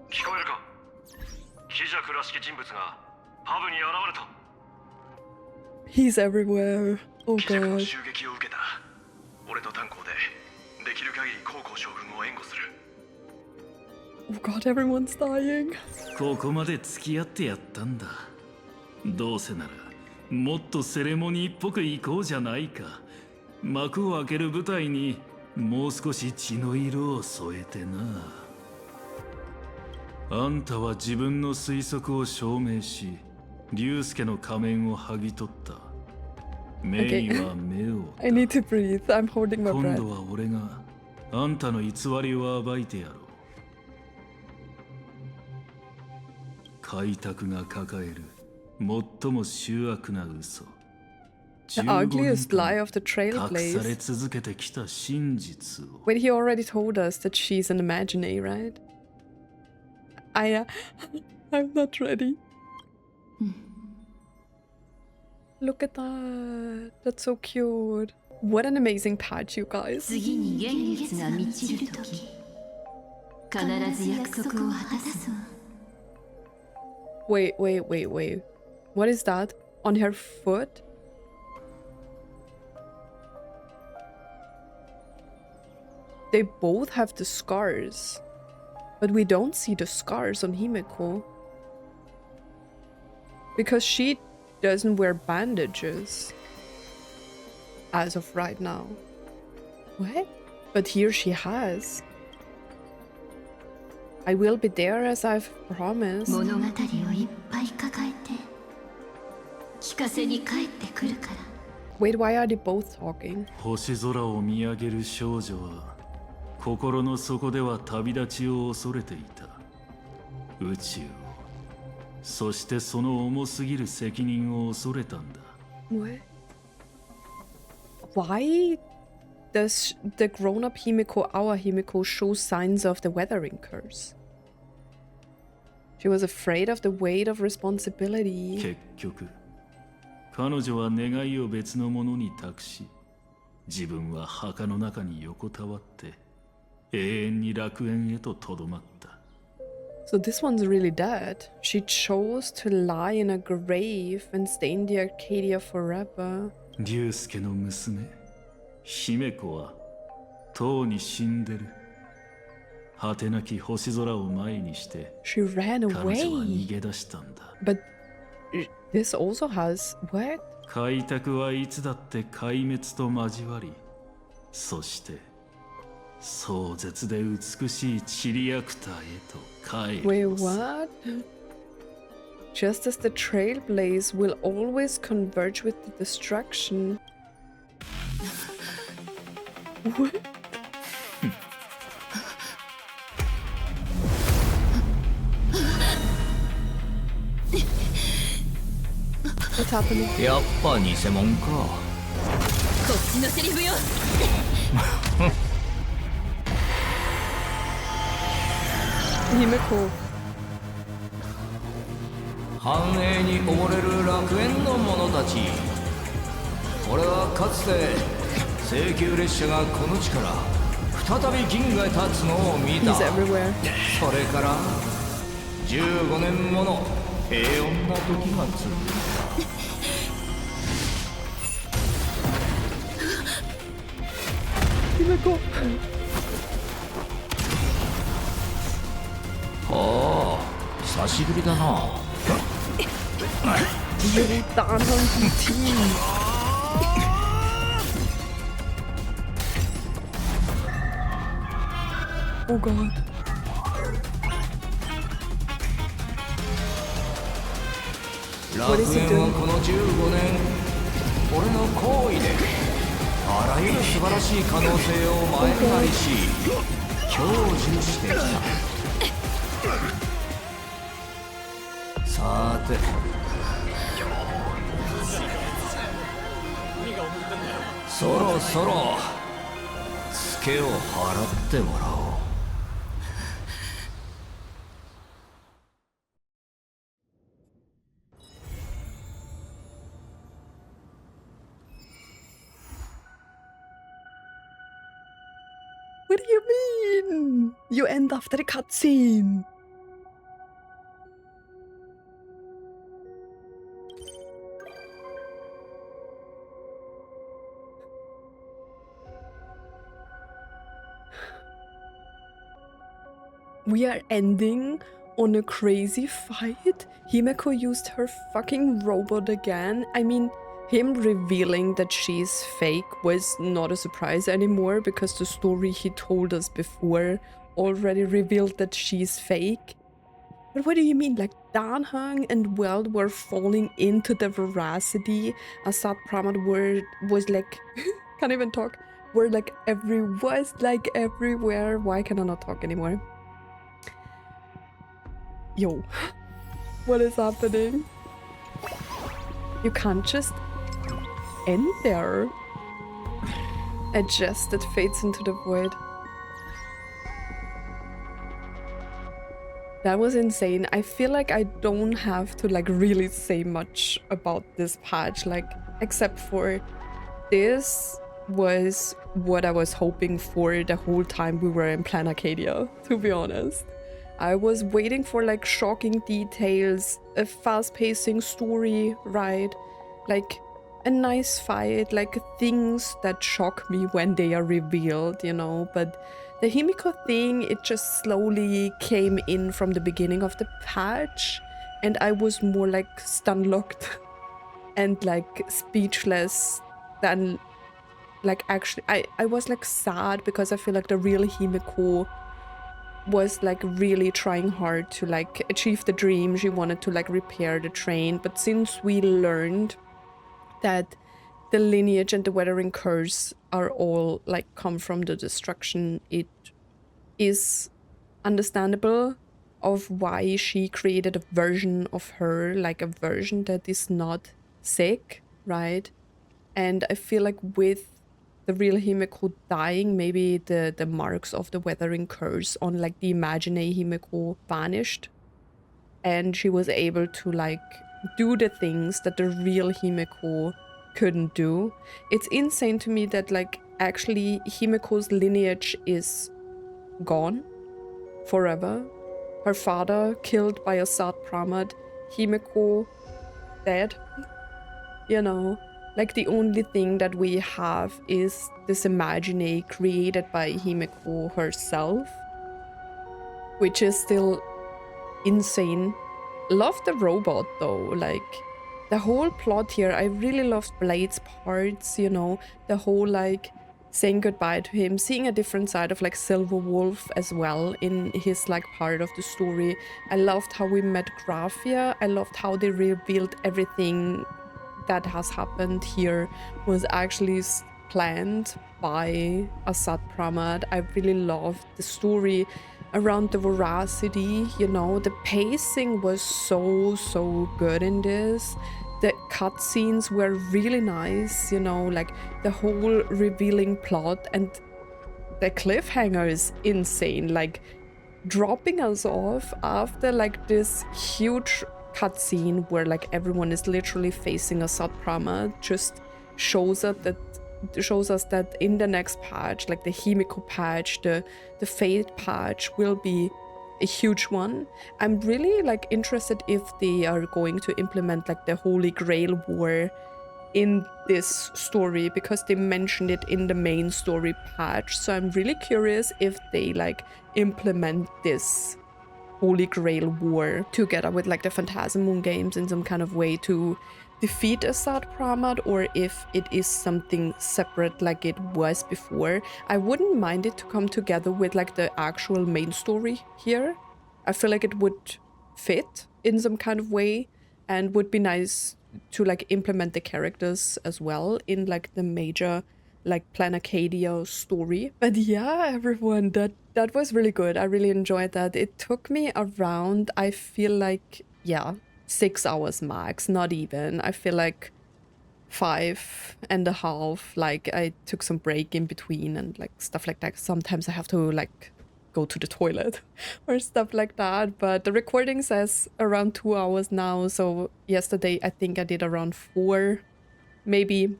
聞こえるか？キジャクらしき人物がパブに現れた。 He's everywhere. Oh キジャクの god. 襲撃を受けた。俺と炭鉱でできる限り高校将軍を援護する。 Oh god, everyone's dying. ここまで付き合ってやったんだ。どうせならもっとセレモニーっぽく行こうじゃないか。幕を開ける舞台にもう少し血の色を添えてな。あんたは自分の推測を証明し、龍介の仮面を剥ぎ取った。メイは目を。 I need to breathe. I'm holding my 今 breath. 度は俺があんたの偽りを暴いてやろう。開拓が抱える最も醜悪な嘘。 The ugliest lie of the 隠され trailblaze. 続けてきた真実を。 Wait, he already told us that she's an imaginary, right? I'm not ready. Look at that. That's so cute. What an amazing patch, you guys. 次に元月が満ちるとき、必ず約束を果たすの。 Wait. What is that? On her foot? They both have the scars. But we don't see the scars on Himeko. Because she doesn't wear bandages. As of right now. What? But here she has. I will be there as I've promised. 物語をいっぱい抱えて聞かせに帰ってくるから。 Wait, why are they both talking? 星空を見上げる少女は心の底では旅立ちを恐れていた。宇宙を、そしてその重すぎる責任を恐れたんだ。 What? Why does the grown-up Himeko, our Himeko, show signs of the weathering curse? She was afraid of the weight of responsibility. 結局彼女は願いを別のものに託し、自分は墓の中に横たわって永遠に楽園へととどまった。 So this one's really dead. She chose to lie in a grave and stay in the Arcadia forever. 龍介の娘姫子はとうに死んでる。果てなき星空を前にして She ran 彼女は away. 逃げ出したんだ。 But this also has what? 開拓はいつだって壊滅と交わり、そして壮絶で美しいチリアクターへと帰 Wait, るのさ。 what? Just as the trailblaze will always converge with the destruction. What? What's happening? やっぱ偽物か。こっちのセリフよ。Himeko. 繁栄に溺れる楽園の者たち。俺はかつて請求列車がこの地から再び銀河へ立つのを見た。 He's everywhere. それから15年もの平穏な時が続く。Himeko. ああ、久しぶりだな。You down on team. Oh god. 楽園はこの15年、俺の行為であらゆる素晴らしい可能性を前借りし、享受してきた。さて、そろそろツケを払ってもらおう。What do you mean? You end after the cutscene. We are ending on a crazy fight? Himeko used her fucking robot again? I mean, him revealing that she's fake was not a surprise anymore because the story he told us before already revealed that she's fake. But what do you mean? Like, Danhang and Weld were falling into the veracity. Asat Pramad was like... can't even talk. Was like everywhere. Why can I not talk anymore? Yo. What is happening? You can't just end there. Adjusted fades into the void. That was insane. I feel like I don't have to like really say much about this patch, like except for this was what I was hoping for the whole time we were in Plan Arcadia, to be honest. I was waiting for like shocking details, a fast-pacing story, right? Like a nice fight, like things that shock me when they are revealed, you know? But the Himeko thing, it just slowly came in from the beginning of the patch, and I was more like stun-locked and like speechless than like actually I was like sad because I feel like the real Himeko was like really trying hard to like achieve the dream. She wanted to like repair the train, but since we learned that the lineage and the weathering curse are all like come from the destruction, it is understandable of why she created a version of her, like a version that is not sick, right? And I feel like with the real Himeko dying, maybe the marks of the weathering curse on like the imaginary Himeko vanished. and she was able to like do the things that the real Himeko couldn't do. It's insane to me that like actually Himeko's lineage is gone forever. Her father killed by Asat Pramad, Himeko dead. You know, like the only thing that we have is this imaginary created by Himeko herself, which is still insane. Love the robot though, like the whole plot here. I really loved Blade's parts, you know, the whole like saying goodbye to him, seeing a different side of like Silver Wolf as well in his like part of the story. I loved how we met Graphia. I loved how they revealed everything that has happened here was actually planned by Asat Pramad. I really loved the story around the veracity, you know, the pacing was so good in this. The cutscenes were really nice, you know, like the whole revealing plot, and the cliffhanger is insane, like dropping us off after like this huge cutscene where like everyone is literally facing Asat Pramad just shows us that in the next patch, like the Himeko patch, the Fate patch will be a huge one. I'm really like interested if they are going to implement like the Holy Grail War in this story, because they mentioned it in the main story patch. So I'm really curious if they like implement this Holy Grail War together with like the Phantasm Moon games in some kind of way to defeat Asat Pramad, or if it is something separate like it was before. I wouldn't mind it to come together with like the actual main story here. I feel like it would fit in some kind of way and would be nice to like implement the characters as well in like the major like Plan Acadia story. But yeah, everyone, that was really good. I really enjoyed that. It took me around, I feel like, yeah, 6 hours max, not even. I feel like 5.5. Like I took some break in between and like stuff like that. Sometimes I have to like go to the toilet or stuff like that. But the recording says around 2 hours now. So yesterday I think I did around 4, maybe.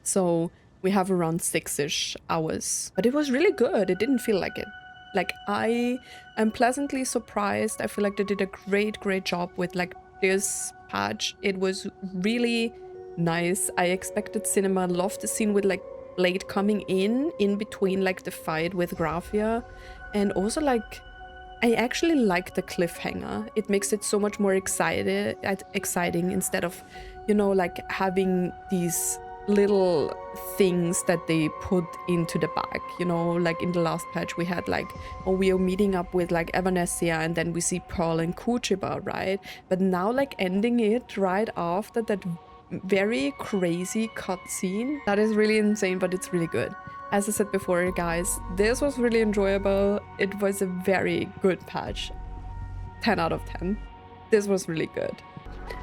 So we have around 6-ish hours. But it was really good. It didn't feel like it. Like I am pleasantly surprised. I feel like they did a great job with like this patch. It was really nice. I expected cinema. Loved the scene with like Blade coming in between like the fight with Graphia. And also like I actually like the cliffhanger. It makes it so much more exciting instead of, you know, like having these little things that they put into the back, you know, like in the last patch we had like, oh, we are meeting up with like Evanescence and then we see Pearl and Kuchiba, right? But now like ending it right after that very crazy cutscene, that is really insane, but it's really good. As I said before, guys, this was really enjoyable. It was a very good patch. 10 out of 10. This was really good.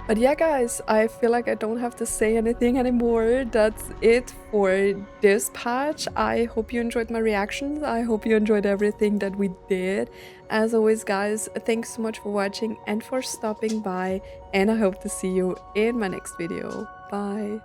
But yeah, guys, I feel like I don't have to say anything anymore. That's it for this patch. I hope you enjoyed my reactions. I hope you enjoyed everything that we did. As always, guys, thanks so much for watching and for stopping by. And I hope to see you in my next video. Bye.